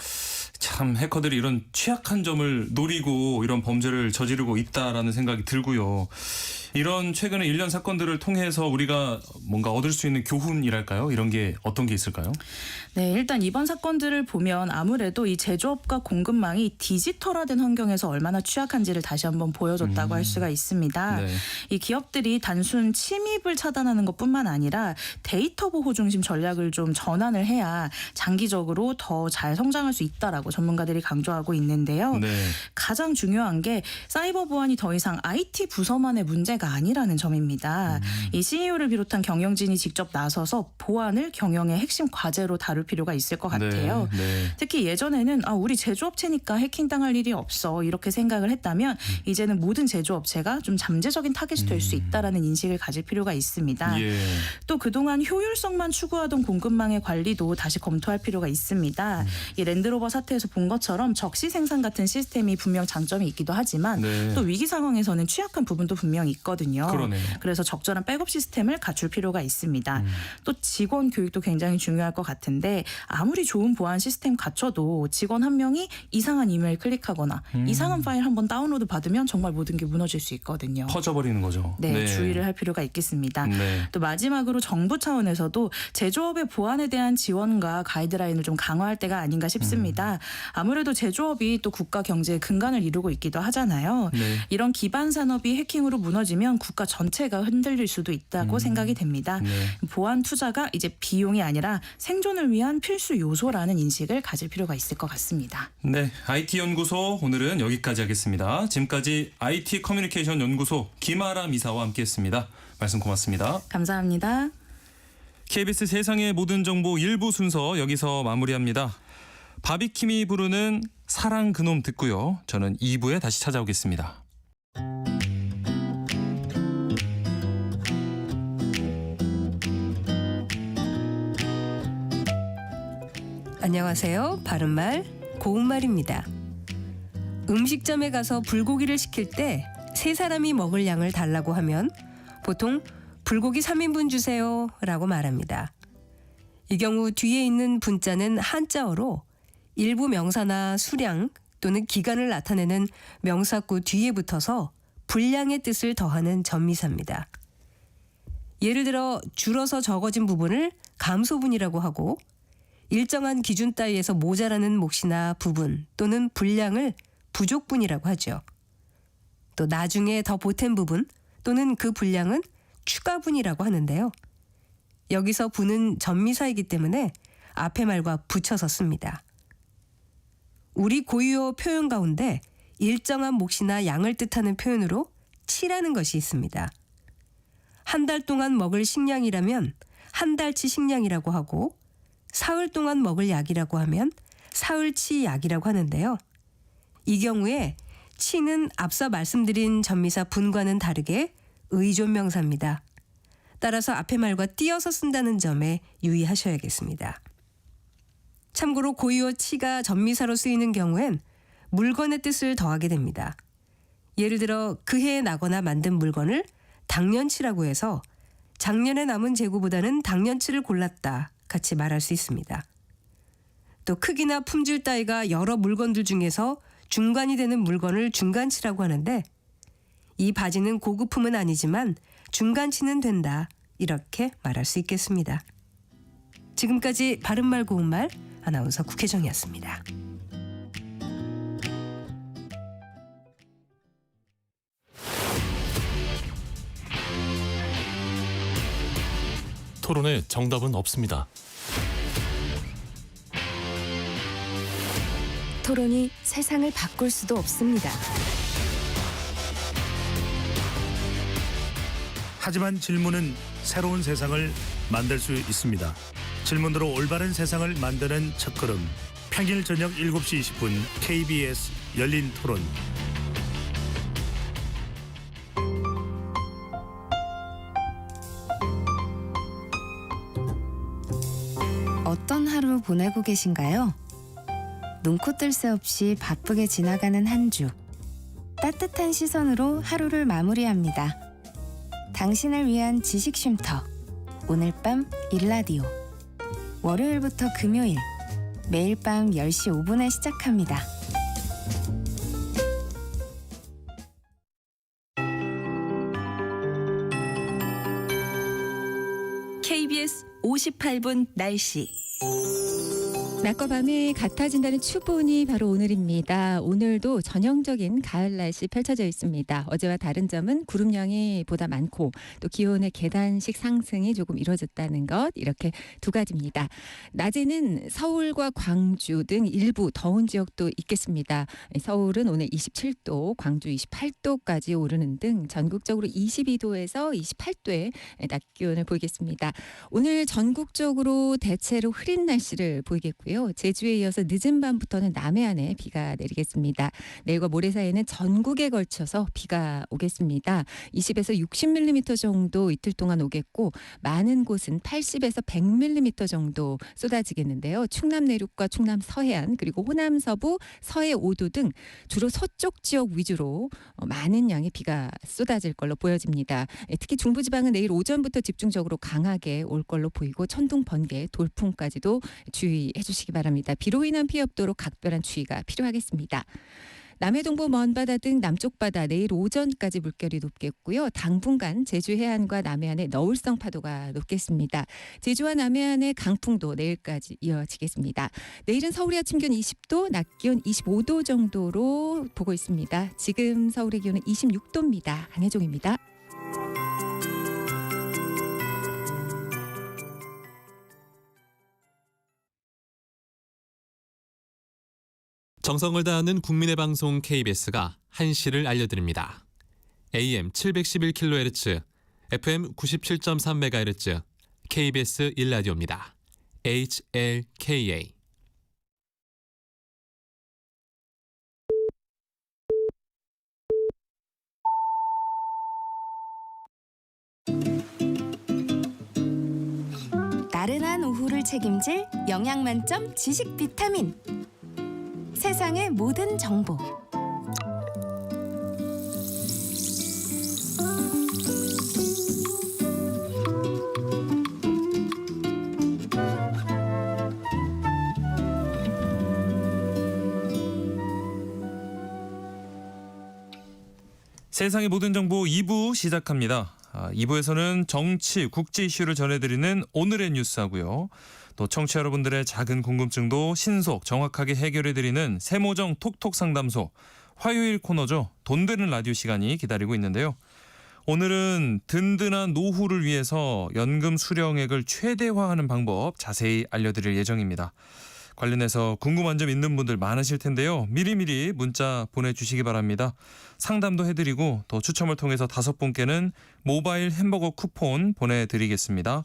참 해커들이 이런 취약한 점을 노리고 이런 범죄를 저지르고 있다라는 생각이 들고요. 이런 최근에 일련 사건들을 통해서 우리가 뭔가 얻을 수 있는 교훈이랄까요? 이런 게 어떤 게 있을까요? 네, 일단 이번 사건들을 보면 아무래도 이 제조업과 공급망이 디지털화된 환경에서 얼마나 취약한지를 다시 한번 보여줬다고 할 수가 있습니다. 네. 이 기업들이 단순 침입을 차단하는 것뿐만 아니라 데이터 보호 중심 전략을 좀 전환을 해야 장기적으로 더 잘 성장할 수 있다라고 전문가들이 강조하고 있는데요. 네. 가장 중요한 게 사이버 보안이 더 이상 IT 부서만의 문제가 아니라는 점입니다. 이 CEO를 비롯한 경영진이 직접 나서서 보안을 경영의 핵심 과제로 다룰 필요가 있을 것 같아요. 네. 특히 예전에는 우리 제조업체니까 해킹당할 일이 없어 이렇게 생각을 했다면 이제는 모든 제조업체가 좀 잠재적인 타겟이 될 수 있다라는 인식을 가질 필요가 있습니다. 예. 또 그동안 효율성만 추구하던 공급망의 관리도 다시 검토할 필요가 있습니다. 이 랜드로버 사태에서 본 것처럼 적시 생산 같은 시스템이 분명 장점이 있기도 하지만 네. 또 위기 상황에서는 취약한 부분도 분명히 있거든요. 그러네요. 그래서 적절한 백업 시스템을 갖출 필요가 있습니다. 또 직원 교육도 굉장히 중요할 것 같은데 아무리 좋은 보안 시스템 갖춰도 직원 한 명이 이상한 이메일 클릭하거나 이상한 파일 한번 다운로드 받으면 정말 모든 게 무너질 수 있거든요. 퍼져버리는 거죠. 네, 주의를 할 필요가 있겠습니다. 네. 또 마지막으로 정부 차원에서도 제조업의 보안에 대한 지원과 가이드라인을 좀 강화할 때가 아닌가 싶습니다. 아무래도 제조업이 또 국가 경제의 근간을 이루고 있기도 하잖아요. 네. 이런 기반 산업이 해킹으로 무너지면 국가 전체가 흔들릴 수도 있다고 생각이 됩니다. 네. 보안 투자가 이제 비용이 아니라 생존을 위한 필수 요소라는 인식을 가질 필요가 있을 것 같습니다. 네, IT 연구소 오늘은 여기까지 하겠습니다. 지금까지 IT 커뮤니케이션 연구소 김아람 이사와 함께했습니다. 말씀 고맙습니다. 감사합니다. KBS 세상의 모든 정보 1부 순서 여기서 마무리합니다. 바비킴이 부르는 사랑 그놈 듣고요. 저는 2부에 다시 찾아오겠습니다. 안녕하세요. 바른말 고운말입니다. 음식점에 가서 불고기를 시킬 때 세 사람이 먹을 양을 달라고 하면 보통 불고기 3인분 주세요 라고 말합니다. 이 경우 뒤에 있는 분자는 한자어로 일부 명사나 수량 또는 기간을 나타내는 명사구 뒤에 붙어서 분량의 뜻을 더하는 전미사입니다. 예를 들어 줄어서 적어진 부분을 감소분이라고 하고 일정한 기준 따위에서 모자라는 몫이나 부분 또는 분량을 부족분이라고 하죠. 또 나중에 더 보탠 부분 또는 그 분량은 추가분이라고 하는데요. 여기서 분은 전미사이기 때문에 앞에 말과 붙여서 씁니다. 우리 고유어 표현 가운데 일정한 몫이나 양을 뜻하는 표현으로 치라는 것이 있습니다. 한 달 동안 먹을 식량이라면 한 달치 식량이라고 하고 사흘 동안 먹을 약이라고 하면 사흘치 약이라고 하는데요. 이 경우에 치는 앞서 말씀드린 전미사 분과는 다르게 의존명사입니다. 따라서 앞에 말과 띄어서 쓴다는 점에 유의하셔야겠습니다. 참고로 고유어 치가 전미사로 쓰이는 경우엔 물건의 뜻을 더하게 됩니다. 예를 들어 그해에 나거나 만든 물건을 당년치라고 해서 작년에 남은 재고보다는 당년치를 골랐다 같이 말할 수 있습니다. 또 크기나 품질 따위가 여러 물건들 중에서 중간이 되는 물건을 중간치라고 하는데 이 바지는 고급품은 아니지만 중간치는 된다 이렇게 말할 수 있겠습니다. 지금까지 바른말 고운말 아나운서 국혜정이었습니다. 토론에 정답은 없습니다. 토론이 세상을 바꿀 수도 없습니다. 하지만 질문은 새로운 세상을 만들 수 있습니다. 질문으로 올바른 세상을 만드는 첫걸음. 평일 저녁 7시 20분 KBS 열린 토론. 어떤 하루 보내고 계신가요? 눈코 뜰 새 없이 바쁘게 지나가는 한 주. 따뜻한 시선으로 하루를 마무리합니다. 당신을 위한 지식 쉼터. 오늘 밤 일라디오. 월요일부터 금요일. 매일 밤 10시 5분에 시작합니다. KBS 58분 날씨. 낮과 밤이 같아진다는 추분이 바로 오늘입니다. 오늘도 전형적인 가을 날씨 펼쳐져 있습니다. 어제와 다른 점은 구름량이 보다 많고 또 기온의 계단식 상승이 조금 이루어졌다는 것, 이렇게 두 가지입니다. 낮에는 서울과 광주 등 일부 더운 지역도 있겠습니다. 서울은 오늘 27도, 광주 28도까지 오르는 등 전국적으로 22도에서 28도의 낮 기온을 보이겠습니다. 오늘 전국적으로 대체로 흐린 날씨를 보이겠고요. 제주에 이어서 늦은 밤부터는 남해안에 비가 내리겠습니다. 내일과 모레 사이에는 전국에 걸쳐서 비가 오겠습니다. 20에서 60mm 정도 이틀 동안 오겠고 많은 곳은 80에서 100mm 정도 쏟아지겠는데요. 충남 내륙과 충남 서해안 그리고 호남 서부, 서해 5도 등 주로 서쪽 지역 위주로 많은 양의 비가 쏟아질 걸로 보여집니다. 특히 중부지방은 내일 오전부터 집중적으로 강하게 올 걸로 보이고 천둥, 번개, 돌풍까지도 주의해 주시기 바랍니다. 비로 인한 피해 없도록 각별한 주의가 필요하겠습니다. 남해동부 먼바다 등 남쪽 바다 내일 오전까지 물결이 높겠고요. 당분간 제주 해안과 남해안의 너울성 파도가 높겠습니다. 제주와 남해안의 강풍도 내일까지 이어지겠습니다. 내일은 서울의 아침 기온 20도, 낮 기온 25도 정도로 보고 있습니다. 지금 서울의 기온은 26도입니다. 안혜종입니다. 정성을 다하는 국민의 방송 KBS가 한시를 알려드립니다. AM 711kHz, FM 97.3MHz, KBS 1라디오입니다. HLKA. 나른한 오후를 책임질 영양 만점 지식 비타민. 세상의 모든 정보. 세상의 모든 정보 2부 시작합니다. 2부에서는 정치, 국제 이슈를 전해드리는 오늘의 뉴스하고요. 또 청취자 여러분들의 작은 궁금증도 신속, 정확하게 해결해드리는 세모정 톡톡 상담소 화요일 코너죠. 돈 되는 라디오 시간이 기다리고 있는데요. 오늘은 든든한 노후를 위해서 연금 수령액을 최대화하는 방법 자세히 알려드릴 예정입니다. 관련해서 궁금한 점 있는 분들 많으실 텐데요. 미리미리 문자 보내주시기 바랍니다. 상담도 해드리고 또 추첨을 통해서 5분께는 모바일 햄버거 쿠폰 보내드리겠습니다.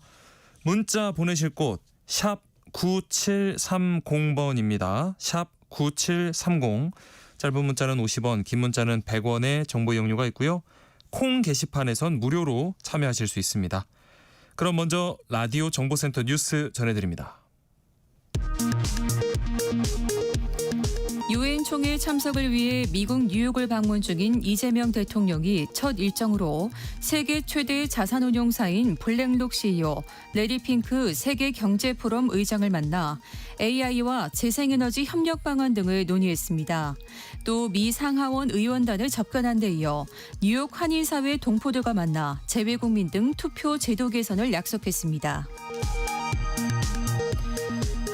문자 보내실 곳 샵 9730번입니다. 샵 9730. 짧은 문자는 50원, 긴 문자는 100원의 정보 이용료가 있고요. 콩 게시판에선 무료로 참여하실 수 있습니다. 그럼 먼저 라디오 정보센터 뉴스 전해드립니다. 유엔 총회 참석을 위해 미국 뉴욕을 방문 중인 이재명 대통령이 첫 일정으로 세계 최대 자산운용사인 블랙록 CEO, 레리 핑크 세계 경제 포럼 의장을 만나 AI와 재생에너지 협력 방안 등을 논의했습니다. 또 미 상하원 의원단을 접견한 데 이어 뉴욕 한인사회 동포들과 만나 재외국민 등 투표 제도 개선을 약속했습니다.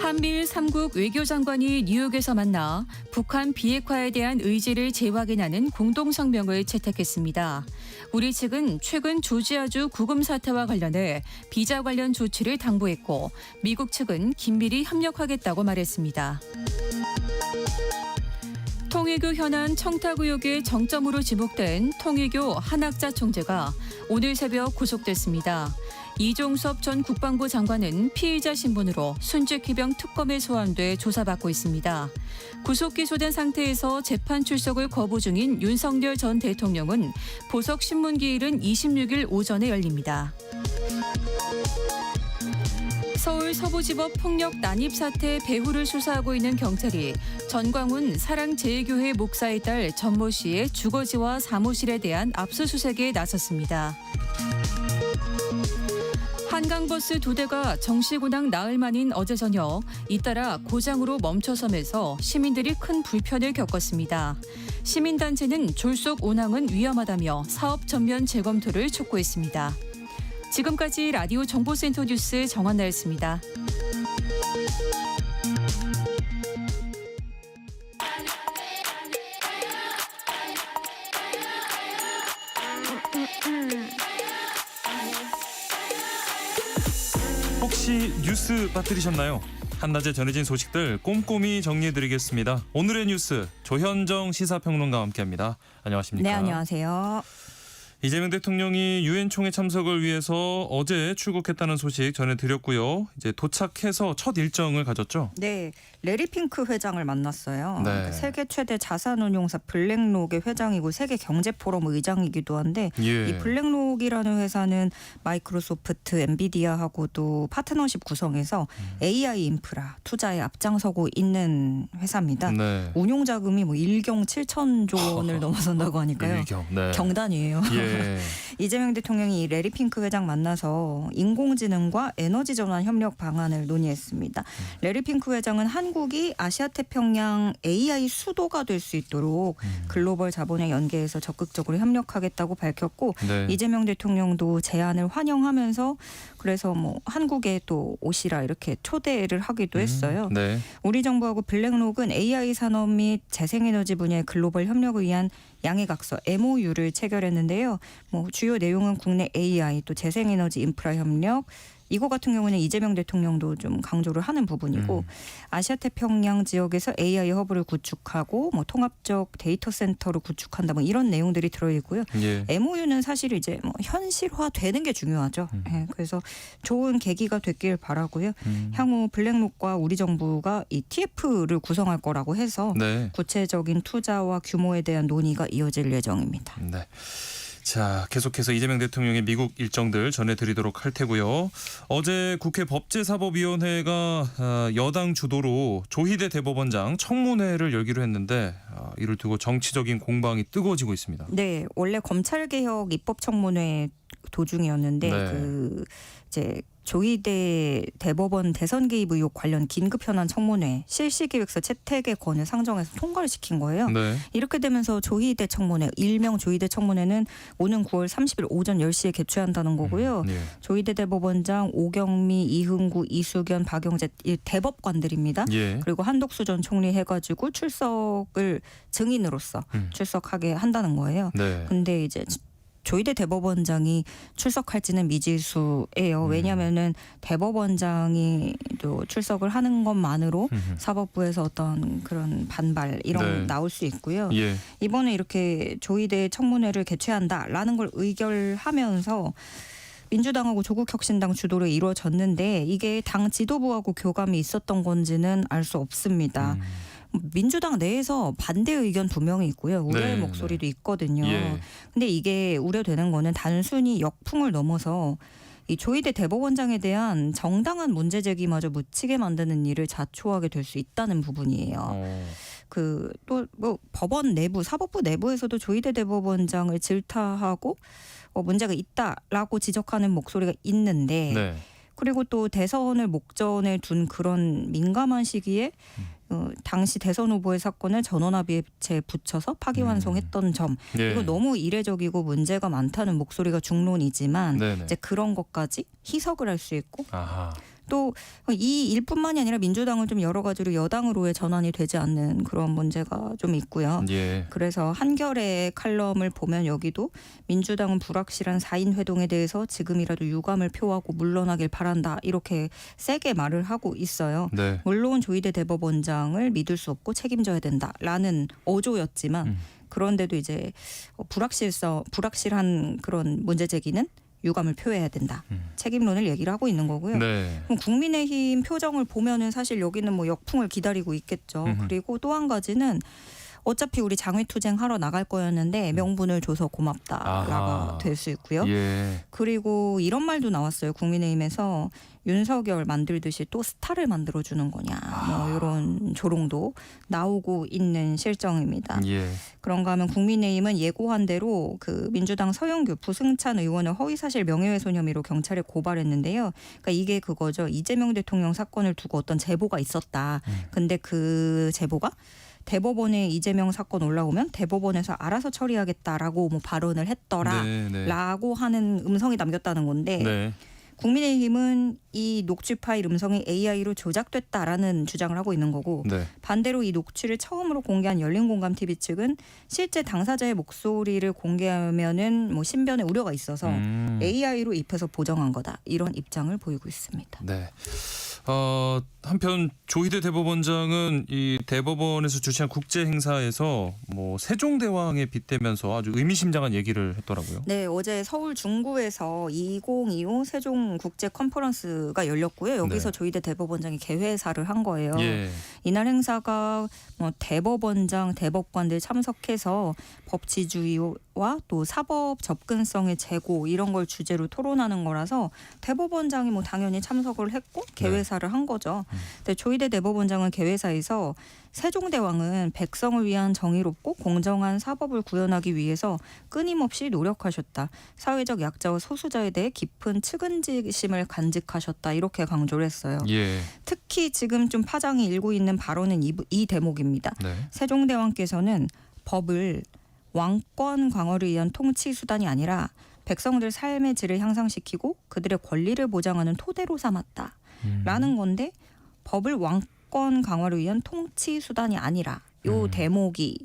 한미일 3국 외교장관이 뉴욕에서 만나 북한 비핵화에 대한 의지를 재확인하는 공동성명을 채택했습니다. 우리 측은 최근 조지아주 구금 사태와 관련해 비자 관련 조치를 당부했고 미국 측은 긴밀히 협력하겠다고 말했습니다. 통일교 현안 청탁 의혹의 정점으로 지목된 통일교 한학자 총재가 오늘 새벽 구속됐습니다. 이종섭 전 국방부 장관은 피의자 신분으로 순직해병 특검에 소환돼 조사받고 있습니다. 구속 기소된 상태에서 재판 출석을 거부 중인 윤석열 전 대통령은 보석 신문기일은 26일 오전에 열립니다. 서울 서부지법 폭력 난입 사태 배후를 수사하고 있는 경찰이 전광훈 사랑제일교회 목사의 딸 전모 씨의 주거지와 사무실에 대한 압수수색에 나섰습니다. 한강버스 2대가 정식 운항 나흘 만인 어제 저녁 잇따라 고장으로 멈춰서면서 시민들이 큰 불편을 겪었습니다. 시민단체는 졸속 운항은 위험하다며 사업 전면 재검토를 촉구했습니다. 지금까지 라디오 정보센터 뉴스 정한나였습니다. 혹시 뉴스 빠뜨리셨나요? 한낮에 전해진 소식들 꼼꼼히 정리해드리겠습니다. 오늘의 뉴스 조현정 시사평론가와 함께합니다. 안녕하십니까? 네, 안녕하세요. 이재명 대통령이 유엔 총회 참석을 위해서 어제 출국했다는 소식 전해드렸고요. 이제 도착해서 첫 일정을 가졌죠. 네, 레리 핑크 회장을 만났어요. 네. 세계 최대 자산운용사 블랙록의 회장이고 세계 경제포럼 의장이기도 한데 예. 이 블랙록이라는 회사는 마이크로소프트, 엔비디아하고도 파트너십 구성해서 AI 인프라 투자에 앞장서고 있는 회사입니다. 네. 운용 자금이 뭐 1경 7천조 원을 넘어선다고 하니까요. 일경, 네. 경단이에요. 예. 이재명 대통령이 레리 핑크 회장 만나서 인공지능과 에너지 전환 협력 방안을 논의했습니다. 레리 핑크 회장은 한국이 아시아 태평양 AI 수도가 될 수 있도록 글로벌 자본에 연계해서 적극적으로 협력하겠다고 밝혔고 네. 이재명 대통령도 제안을 환영하면서 그래서 뭐 한국에 또 오시라 이렇게 초대를 하기도 했어요. 네. 우리 정부하고 블랙록은 AI 산업 및 재생에너지 분야의 글로벌 협력을 위한 양해각서 MOU를 체결했는데요. 뭐 주요 내용은 국내 AI 또 재생에너지 인프라 협력 이거 같은 경우는 이재명 대통령도 좀 강조를 하는 부분이고 아시아 태평양 지역에서 AI 허브를 구축하고 뭐 통합적 데이터 센터를 구축한다 뭐 이런 내용들이 들어있고요. 예. MOU는 사실 이제 뭐 현실화되는 게 중요하죠. 예, 그래서 좋은 계기가 됐길 바라고요. 향후 블랙록과 우리 정부가 이 TF를 구성할 거라고 해서 네. 구체적인 투자와 규모에 대한 논의가 이어질 예정입니다. 네. 자, 계속해서 이재명 대통령의 미국 일정들 전해드리도록 할 테고요. 어제 국회 법제사법위원회가 여당 주도로 조희대 대법원장 청문회를 열기로 했는데 이를 두고 정치적인 공방이 뜨거워지고 있습니다. 네, 원래 검찰개혁 입법청문회 도중이었는데 네. 이제 조희대 대법원 대선 개입 의혹 관련 긴급 현안 청문회 실시계획서 채택에 권을 상정해서 통과를 시킨 거예요. 네. 이렇게 되면서 조희대 청문회, 일명 조희대 청문회는 오는 9월 30일 오전 10시에 개최한다는 거고요. 예. 조희대 대법원장 오경미, 이흥구, 이수견, 박영재 이 대법관들입니다. 예. 그리고 한독수 전 총리 해가지고 출석을 증인으로서 출석하게 한다는 거예요. 네. 근데 이제 조희대 대법원장이 출석할지는 미지수예요. 왜냐하면은 대법원장이 또 출석을 하는 것만으로 사법부에서 어떤 그런 반발 이런 네. 나올 수 있고요. 예. 이번에 이렇게 조희대 청문회를 개최한다라는 걸 의결하면서 민주당하고 조국혁신당 주도로 이루어졌는데 이게 당 지도부하고 교감이 있었던 건지는 알 수 없습니다. 민주당 내에서 반대 의견 분명히 있고요. 우려의 네, 목소리도 있거든요. 예. 근데 이게 우려되는 거는 단순히 역풍을 넘어서 이 조희대 대법원장에 대한 정당한 문제 제기마저 묻히게 만드는 일을 자초하게 될 수 있다는 부분이에요. 그 또 뭐 법원 내부, 사법부 내부에서도 조희대 대법원장을 질타하고 문제가 있다라고 지적하는 목소리가 있는데 네. 그리고 또 대선을 목전에 둔 그런 민감한 시기에 당시 대선 후보의 사건을 전원합의체에 붙여서 파기환송했던 점 예. 이거 너무 이례적이고 문제가 많다는 목소리가 중론이지만 네네. 이제 그런 것까지 희석을 할 수 있고 아하. 또 이 일뿐만이 아니라 민주당은 좀 여러 가지로 여당으로의 전환이 되지 않는 그런 문제가 좀 있고요. 예. 그래서 한겨레 칼럼을 보면 여기도 민주당은 불확실한 4인 회동에 대해서 지금이라도 유감을 표하고 물러나길 바란다 이렇게 세게 말을 하고 있어요. 네. 물론 조희대 대법원장을 믿을 수 없고 책임져야 된다라는 어조였지만 그런데도 이제 불확실한 그런 문제 제기는 유감을 표해야 된다. 책임론을 얘기를 하고 있는 거고요. 네. 그럼 국민의힘 표정을 보면은 사실 여기는 뭐 역풍을 기다리고 있겠죠. 그리고 또 한 가지는 어차피 우리 장외투쟁 하러 나갈 거였는데 명분을 줘서 고맙다라고 될 수 있고요. 예. 그리고 이런 말도 나왔어요. 국민의힘에서 윤석열 만들듯이 또 스타를 만들어주는 거냐. 뭐 이런 조롱도 나오고 있는 실정입니다. 예. 그런가 하면 국민의힘은 예고한 대로 그 민주당 서영규, 부승찬 의원을 허위사실 명예훼손 혐의로 경찰에 고발했는데요. 그러니까 이게 그거죠. 이재명 대통령 사건을 두고 어떤 제보가 있었다. 근데 그 제보가 대법원에 이재명 사건 올라오면 대법원에서 알아서 처리하겠다라고 뭐 발언을 했더라라고 하는 음성이 남겼다는 건데 네. 국민의힘은 이 녹취 파일 음성이 AI로 조작됐다라는 주장을 하고 있는 거고 네. 반대로 이 녹취를 처음으로 공개한 열린공감TV 측은 실제 당사자의 목소리를 공개하면은 뭐 신변의 우려가 있어서 AI로 입혀서 보정한 거다 이런 입장을 보이고 있습니다. 네. 한편 조희대 대법원장은 이 대법원에서 주최한 국제 행사에서 뭐 세종대왕에 빗대면서 아주 의미심장한 얘기를 했더라고요. 네, 어제 서울 중구에서 2025 세종 국제 컨퍼런스가 열렸고요. 여기서 네. 조희대 대법원장이 개회사를 한 거예요. 예. 이날 행사가 뭐 대법원장, 대법관들 참석해서 법치주의와 또 사법 접근성의 제고 이런 걸 주제로 토론하는 거라서 대법원장이 뭐 당연히 참석을 했고 개회사를 한 거죠. 근데 조희대 대법원장은 개회사에서 세종대왕은 백성을 위한 정의롭고 공정한 사법을 구현하기 위해서 끊임없이 노력하셨다. 사회적 약자와 소수자에 대해 깊은 측은지심을 간직하셨다. 이렇게 강조를 했어요. 예. 특히 지금 좀 파장이 일고 있는 발언은 이 대목입니다. 네. 세종대왕께서는 법을 왕권 강화를 위한 통치 수단이 아니라 백성들 삶의 질을 향상시키고 그들의 권리를 보장하는 토대로 삼았다. 라는 건데 법을 왕권 강화를 위한 통치 수단이 아니라 요 대목이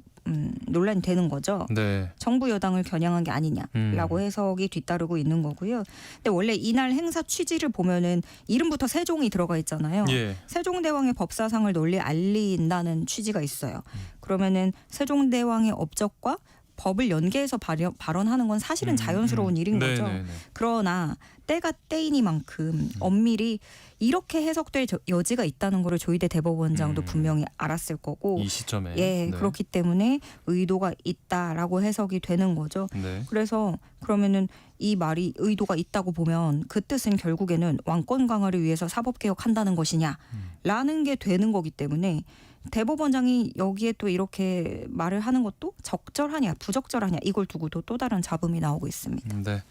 논란이 되는 거죠. 네. 정부 여당을 겨냥한 게 아니냐라고 해석이 뒤따르고 있는 거고요. 근데 원래 이날 행사 취지를 보면은 이름부터 세종이 들어가 있잖아요. 예. 세종대왕의 법사상을 널리 알린다는 취지가 있어요. 그러면은 세종대왕의 업적과 법을 연계해서 발언하는 건 사실은 자연스러운 일인 거죠. 네네네. 그러나 때가 때이니만큼 엄밀히 이렇게 해석될 여지가 있다는 거를 조희대 대법원장도 분명히 알았을 거고 이 시점에. 예, 네. 그렇기 때문에 의도가 있다라고 해석이 되는 거죠. 네. 그래서 그러면은 이 말이 의도가 있다고 보면 그 뜻은 결국에는 왕권 강화를 위해서 사법개혁한다는 것이냐라는 게 되는 거기 때문에 대법원장이 여기에 또 이렇게 말을 하는 것도 적절하냐 부적절하냐 이걸 두고도 또 다른 잡음이 나오고 있습니다. 네.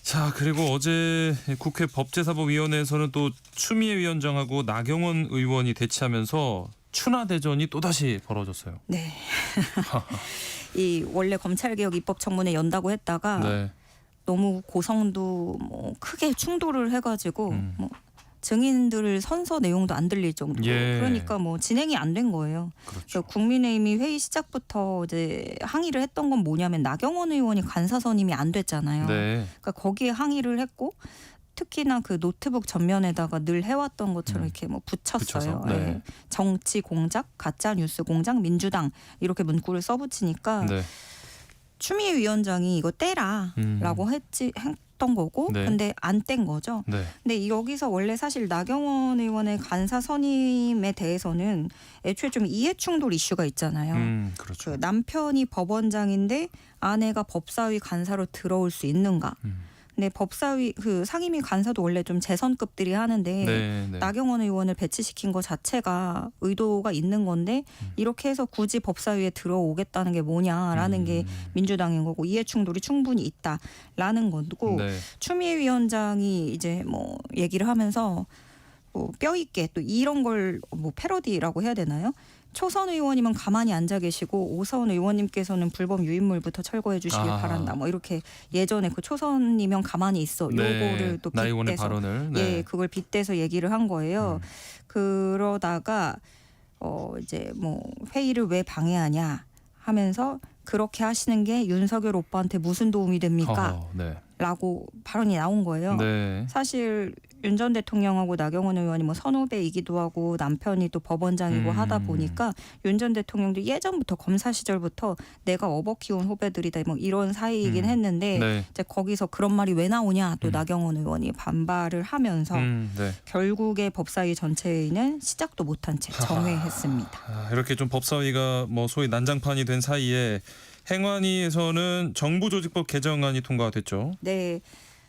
자, 그리고 어제 국회 법제사법위원회에서는 또 추미애 위원장하고 나경원 의원이 대치하면서 추나대전이 또다시 벌어졌어요. 네. 이 원래 검찰개혁 입법청문회 연다고 했다가 네. 너무 고성도 뭐 크게 충돌을 해가지고 뭐 증인들 선서 내용도 안 들릴 정도로 예. 그러니까 뭐 진행이 안 된 거예요. 그렇죠. 국민의힘이 회의 시작부터 이제 항의를 했던 건 뭐냐면 나경원 의원이 간사 선임이 안 됐잖아요. 네. 그러니까 거기에 항의를 했고 특히나 그 노트북 전면에다가 늘 해왔던 것처럼 이렇게 뭐 붙였어요. 붙여서, 네. 예. 정치 공작, 가짜 뉴스 공작, 민주당 이렇게 문구를 써붙이니까 네. 추미애 위원장이 이거 떼라라고 했던 거고 네. 근데 안 뗀 거죠. 네. 근데 여기서 원래 사실 나경원 의원의 간사 선임에 대해서는 애초에 좀 이해충돌 이슈가 있잖아요. 그렇죠. 그 남편이 법원장인데 아내가 법사위 간사로 들어올 수 있는가. 근데 법사위 그 상임위 간사도 원래 좀 재선급들이 하는데 네, 네. 나경원 의원을 배치시킨 것 자체가 의도가 있는 건데 이렇게 해서 굳이 법사위에 들어오겠다는 게 뭐냐라는 게 민주당인 거고 이해 충돌이 충분히 있다라는 거고 네. 추미애 위원장이 이제 뭐 얘기를 하면서 뭐 뼈 있게 또 이런 걸 뭐 패러디라고 해야 되나요? 초선 의원이면 가만히 앉아 계시고 오선 의원님께서는 불법 유인물부터 철거해 주시길 바란다. 뭐 이렇게 예전에 그 초선이면 가만히 있어. 요거를 또 나 의원의 빗대서 발언을 예, 그걸 빗대서 얘기를 한 거예요. 그러다가 이제 뭐 회의를 왜 방해하냐 하면서 그렇게 하시는 게 윤석열 오빠한테 무슨 도움이 됩니까? 네. 라고 발언이 나온 거예요. 네. 사실 윤 전 대통령하고 나경원 의원이 뭐 선후배이기도 하고 남편이 또 법원장이고 하다 보니까 윤 전 대통령도 예전부터 검사 시절부터 내가 업어 키운 후배들이다 뭐 이런 사이이긴 했는데 네. 이제 거기서 그런 말이 왜 나오냐 또 나경원 의원이 반발을 하면서 네. 결국에 법사위 전체회의는 시작도 못한 채 정회했습니다. 이렇게 좀 법사위가 뭐 소위 난장판이 된 사이에 행안위에서는 정부조직법 개정안이 통과됐죠. 네.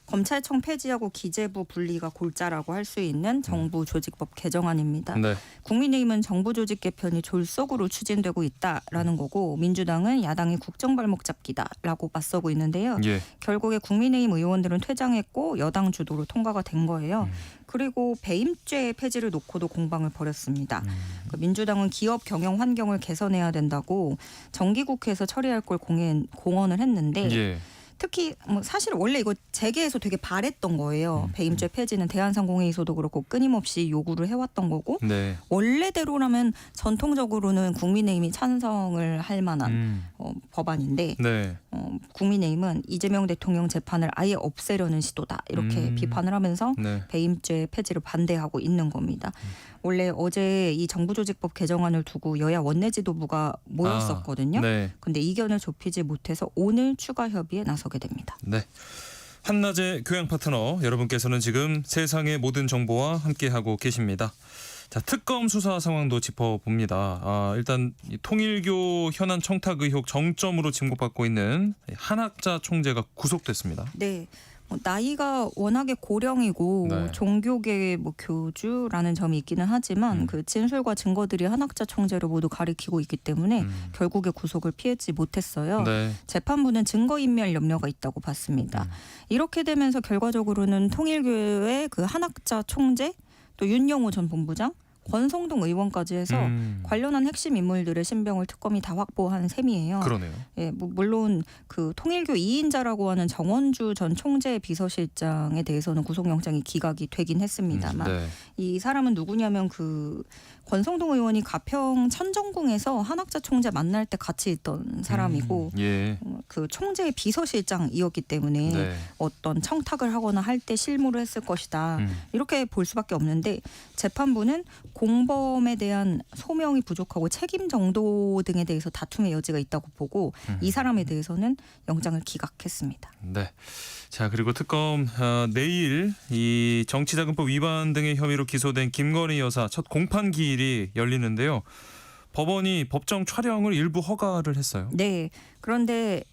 검찰청 폐지하고 기재부 분리가 골자라고 할 수 있는 정부 조직법 개정안입니다. 네. 국민의힘은 정부 조직 개편이 졸속으로 추진되고 있다라는 거고 민주당은 야당의 국정 발목 잡기다라고 맞서고 있는데요. 예. 결국에 국민의힘 의원들은 퇴장했고 여당 주도로 통과가 된 거예요. 그리고 배임죄 폐지를 놓고도 공방을 벌였습니다. 그러니까 민주당은 기업 경영 환경을 개선해야 된다고 정기국회에서 처리할 걸 공언을 했는데 예. 특히 뭐 사실 원래 이거 재계에서 되게 바랬던 거예요. 배임죄 폐지는 대한상공회의소도 그렇고 끊임없이 요구를 해왔던 거고 네. 원래대로라면 전통적으로는 국민의힘이 찬성을 할 만한 법안인데 네. 국민의힘은 이재명 대통령 재판을 아예 없애려는 시도다 이렇게 비판을 하면서 네. 배임죄 폐지를 반대하고 있는 겁니다. 원래 어제 이 정부조직법 개정안을 두고 여야 원내지도부가 모였었거든요. 네. 근데 이견을 좁히지 못해서 오늘 추가 협의에 나서게 됩니다. 네. 한낮의 교양 파트너 여러분께서는 지금 세상의 모든 정보와 함께하고 계십니다. 자, 특검 수사 상황도 짚어봅니다. 일단 이 통일교 현안 청탁 의혹 정점으로 지목받고 있는 한학자 총재가 구속됐습니다. 네. 나이가 워낙에 고령이고 네. 종교계의 뭐 교주라는 점이 있기는 하지만 그 진술과 증거들이 한학자 총재를 모두 가리키고 있기 때문에 결국에 구속을 피하지 못했어요. 네. 재판부는 증거인멸 염려가 있다고 봤습니다. 이렇게 되면서 결과적으로는 통일교의 그 한학자 총재 또 윤영호 전 본부장 권성동 의원까지 해서 관련한 핵심 인물들의 신병을 특검이 다 확보한 셈이에요. 그러네요. 예, 물론 그 통일교 2인자라고 하는 정원주 전 총재 비서실장에 대해서는 구속영장이 기각이 되긴 했습니다만 네. 이 사람은 누구냐면 그 권성동 의원이 가평 천정궁에서 한학자 총재 만날 때 같이 있던 사람이고 예. 그 총재의 비서실장이었기 때문에 네. 어떤 청탁을 하거나 할 때 실무를 했을 것이다. 이렇게 볼 수밖에 없는데 재판부는 공범에 대한 소명이 부족하고 책임 정도 등에 대해서 다툼의 여지가 있다고 보고 이 사람에 대해서는 영장을 기각했습니다. 네. 자, 그리고 특검 내일 이 정치자금법 위반 등의 혐의로 기소된 김건희 여사 첫 공판 기일이 열리는데요. 법원이 법정 촬영을 일부 허가를 했어요. 네. 그런데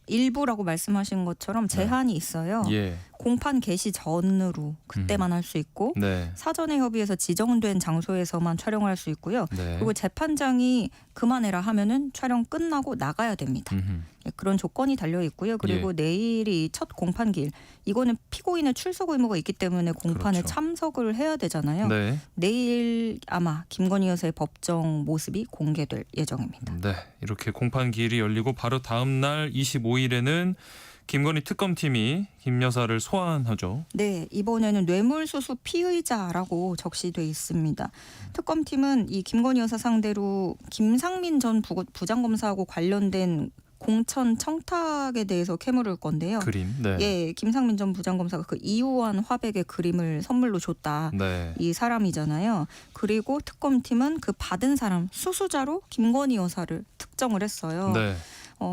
일부라고 말씀하신 것처럼 제한이 있어요. 예. 공판 개시 전으로 그때만 할 수 있고 네. 사전에 협의해서 지정된 장소에서만 촬영을 할 수 있고요. 네. 그리고 재판장이 그만해라 하면은 촬영 끝나고 나가야 됩니다. 예, 그런 조건이 달려 있고요. 그리고 내일이 첫 공판기일. 이거는 피고인의 출석 의무가 있기 때문에 공판에 그렇죠. 참석을 해야 되잖아요. 네. 내일 아마 김건희 여사의 법정 모습이 공개될 예정입니다. 네. 이렇게 공판 기일이 열리고 바로 다음 날 25일에는 김건희 특검팀이 김 여사를 소환하죠. 네, 이번에는 뇌물수수 피의자라고 적시돼 있습니다. 특검팀은 이 김건희 여사 상대로 김상민 전 부장검사하고 관련된 공천 청탁에 대해서 캐물을 건데요. 그림. 네. 예, 김상민 전 부장검사가 그 이우환 화백의 그림을 선물로 줬다. 네. 이 사람이잖아요. 그리고 특검팀은 그 받은 사람 수수자로 김건희 여사를 특정을 했어요. 네.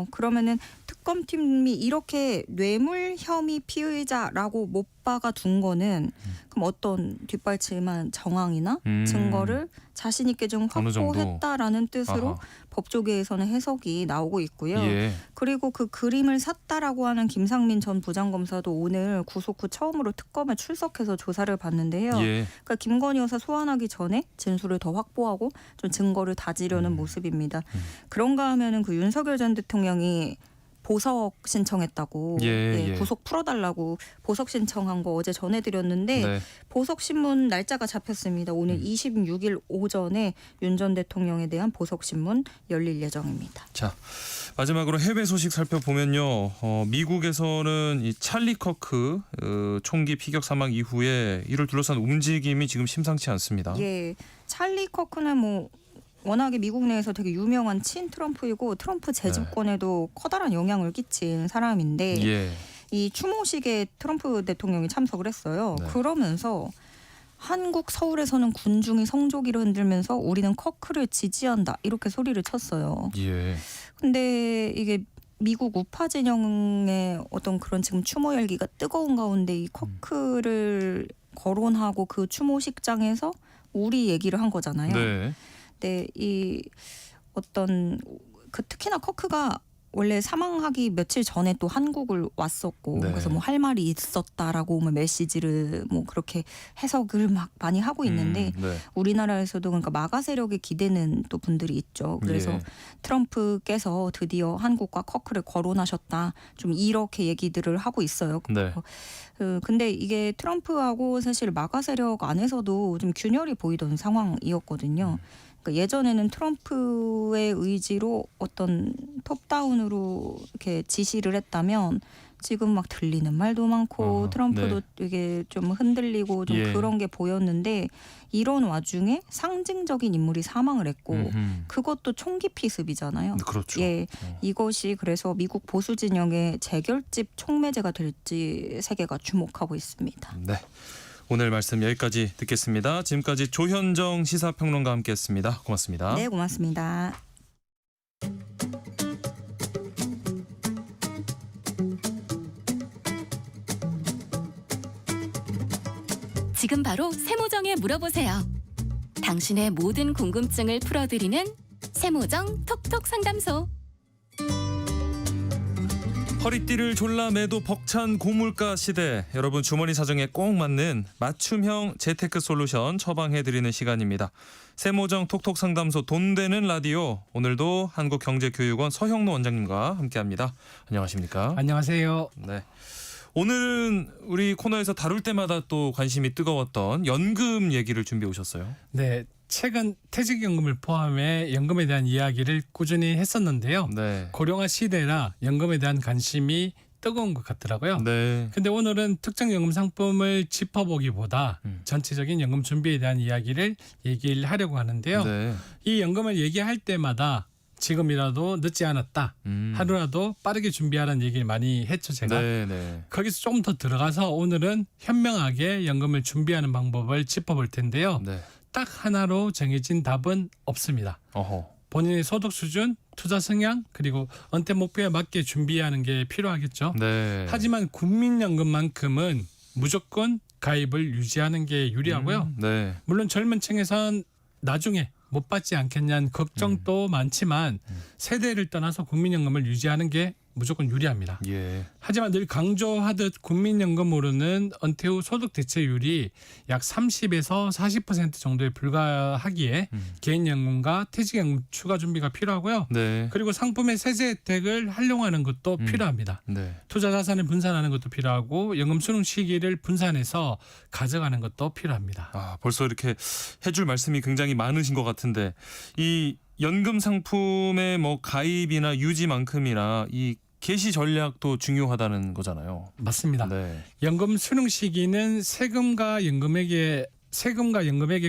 그러면은 특검팀이 이렇게 뇌물 혐의 피의자라고 못 박아 둔 거는 그럼 어떤 뒷받침한 정황이나 증거를 자신 있게 좀 어느 정도? 확보했다라는 뜻으로 아하. 법조계에서는 해석이 나오고 있고요. 예. 그리고 그 그림을 샀다라고 하는 김상민 전 부장검사도 오늘 구속 후 처음으로 특검에 출석해서 조사를 받는데요. 예. 그러니까 김건희 여사 소환하기 전에 진술을 더 확보하고 좀 증거를 다지려는 모습입니다. 그런가 하면은 그 윤석열 전 대통령이 보석 신청했다고 예. 구속 풀어달라고 보석 신청한 거 어제 전해드렸는데 네. 보석 신문 날짜가 잡혔습니다. 오늘 26일 오전에 윤 전 대통령에 대한 보석 신문 열릴 예정입니다. 자, 마지막으로 해외 소식 살펴보면요. 미국에서는 이 찰리 커크 총기 피격 사망 이후에 이를 둘러싼 움직임이 지금 심상치 않습니다. 예, 찰리 커크는 뭐 워낙에 미국 내에서 되게 유명한 친 트럼프이고 트럼프 재집권에도 커다란 영향을 끼친 사람인데 예. 이 추모식에 트럼프 대통령이 참석을 했어요. 네. 그러면서 한국 서울에서는 군중이 성조기를 흔들면서 우리는 커크를 지지한다 이렇게 소리를 쳤어요. 예. 근데 이게 미국 우파 진영의 어떤 그런 지금 추모 열기가 뜨거운 가운데 이 커크를 거론하고 그 추모식장에서 우리 얘기를 한 거잖아요. 네. 네, 이 어떤 그 특히나 커크가 원래 사망하기 며칠 전에 또 한국을 왔었고 네. 그래서 뭐 할 말이 있었다라고 뭐 메시지를 뭐 그렇게 해석을 막 많이 하고 있는데 네. 우리나라에서도 그러니까 마가 세력에 기대는 또 분들이 있죠. 그래서 예. 트럼프께서 드디어 한국과 커크를 거론하셨다. 좀 이렇게 얘기들을 하고 있어요. 네. 근데 이게 트럼프하고 사실 마가 세력 안에서도 좀 균열이 보이던 상황이었거든요. 그러니까 예전에는 트럼프의 의지로 어떤 톱다운으로 이렇게 지시를 했다면 지금 막 들리는 말도 많고 트럼프도 되게 좀 흔들리고 좀 예. 그런 게 보였는데 이런 와중에 상징적인 인물이 사망을 했고 그것도 총기 피습이잖아요. 그렇죠. 예, 이것이 그래서 미국 보수 진영의 재결집 촉매제가 될지 세계가 주목하고 있습니다. 네. 오늘 말씀 여기까지 듣겠습니다. 지금까지 조현정 시사평론가와 함께했습니다. 고맙습니다. 네, 고맙습니다. 지금 바로 세모정에 물어보세요. 당신의 모든 궁금증을 풀어드리는 세모정 톡톡 상담소. 허리띠를 졸라 매도 벅찬 고물가 시대, 여러분 주머니 사정에 꼭 맞는 맞춤형 재테크 솔루션 처방해드리는 시간입니다. 세모정 톡톡 상담소 돈 되는 라디오, 오늘도 한국경제교육원 서형노 원장님과 함께합니다. 안녕하십니까? 안녕하세요. 네. 오늘은 우리 코너에서 다룰 때마다 또 관심이 뜨거웠던 연금 얘기를 준비해 오셨어요. 네, 최근 퇴직연금을 포함해 연금에 대한 이야기를 꾸준히 했었는데요. 네. 고령화 시대라 연금에 대한 관심이 뜨거운 것 같더라고요. 네. 근데 오늘은 특정 연금 상품을 짚어보기보다 전체적인 연금 준비에 대한 이야기를 얘기를 하려고 하는데요. 네. 이 연금을 얘기할 때마다 지금이라도 늦지 않았다. 하루라도 빠르게 준비하라는 얘기를 많이 했죠, 제가. 네. 거기서 조금 더 들어가서 오늘은 현명하게 연금을 준비하는 방법을 짚어볼 텐데요. 네. 딱 하나로 정해진 답은 없습니다. 어허. 본인의 소득 수준, 투자 성향, 그리고 은퇴 목표에 맞게 준비하는 게 필요하겠죠. 네. 하지만 국민연금만큼은 무조건 가입을 유지하는 게 유리하고요. 네. 물론 젊은 층에선 나중에 못 받지 않겠냐는 걱정도 많지만 세대를 떠나서 국민연금을 유지하는 게 무조건 유리합니다. 예. 하지만 늘 강조하듯 국민연금으로는 은퇴 후 소득 대체율이 약 30에서 40% 정도에 불과하기에 개인연금과 퇴직연금 추가 준비가 필요하고요. 네. 그리고 상품의 세제 혜택을 활용하는 것도 필요합니다. 네. 투자 자산을 분산하는 것도 필요하고 연금 수령 시기를 분산해서 가져가는 것도 필요합니다. 아, 벌써 이렇게 해줄 말씀이 굉장히 많으신 것 같은데, 이 연금 상품의 뭐 가입이나 유지만큼이나 이 개시 전략도 중요하다는 거잖아요. 맞습니다. 네. 연금 수령 시기는 세금과 연금액에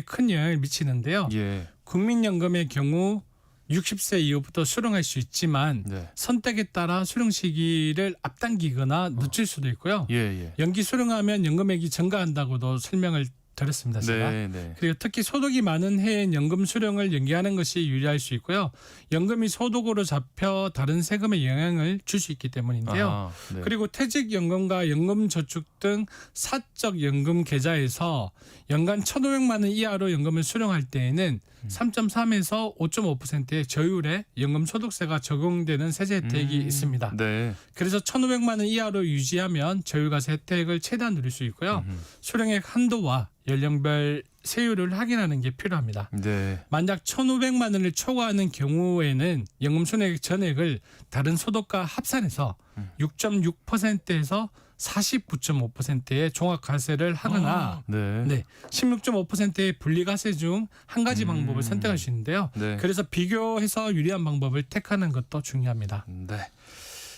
큰 영향을 미치는데요. 예. 국민연금의 경우 60세 이후부터 수령할 수 있지만 네. 선택에 따라 수령 시기를 앞당기거나 늦출 수도 있고요. 예. 연기 수령하면 연금액이 증가한다고도 설명을 드렸습니다. 제가. 네, 네. 그리고 특히 소득이 많은 해엔 연금 수령을 연기하는 것이 유리할 수 있고요. 연금이 소득으로 잡혀 다른 세금에 영향을 줄 수 있기 때문인데요. 아하, 네. 그리고 퇴직연금과 연금저축 등 사적 연금 계좌에서 연간 1,500만 원 이하로 연금을 수령할 때에는 3.3에서 5.5%의 저율의 연금소득세가 적용되는 세제 혜택이 있습니다. 네. 그래서 1,500만 원 이하로 유지하면 저율과세 혜택을 최대한 누릴 수 있고요. 수령액 한도와 연령별 세율을 확인하는 게 필요합니다. 네. 만약 1,500만 원을 초과하는 경우에는 연금 수령액 전액을 다른 소득과 합산해서 6.6%에서 49.5%의 종합과세를 하거나 네. 16.5%의 분리과세 중 한 가지 방법을 선택할 수 있는데요. 네. 그래서 비교해서 유리한 방법을 택하는 것도 중요합니다. 네.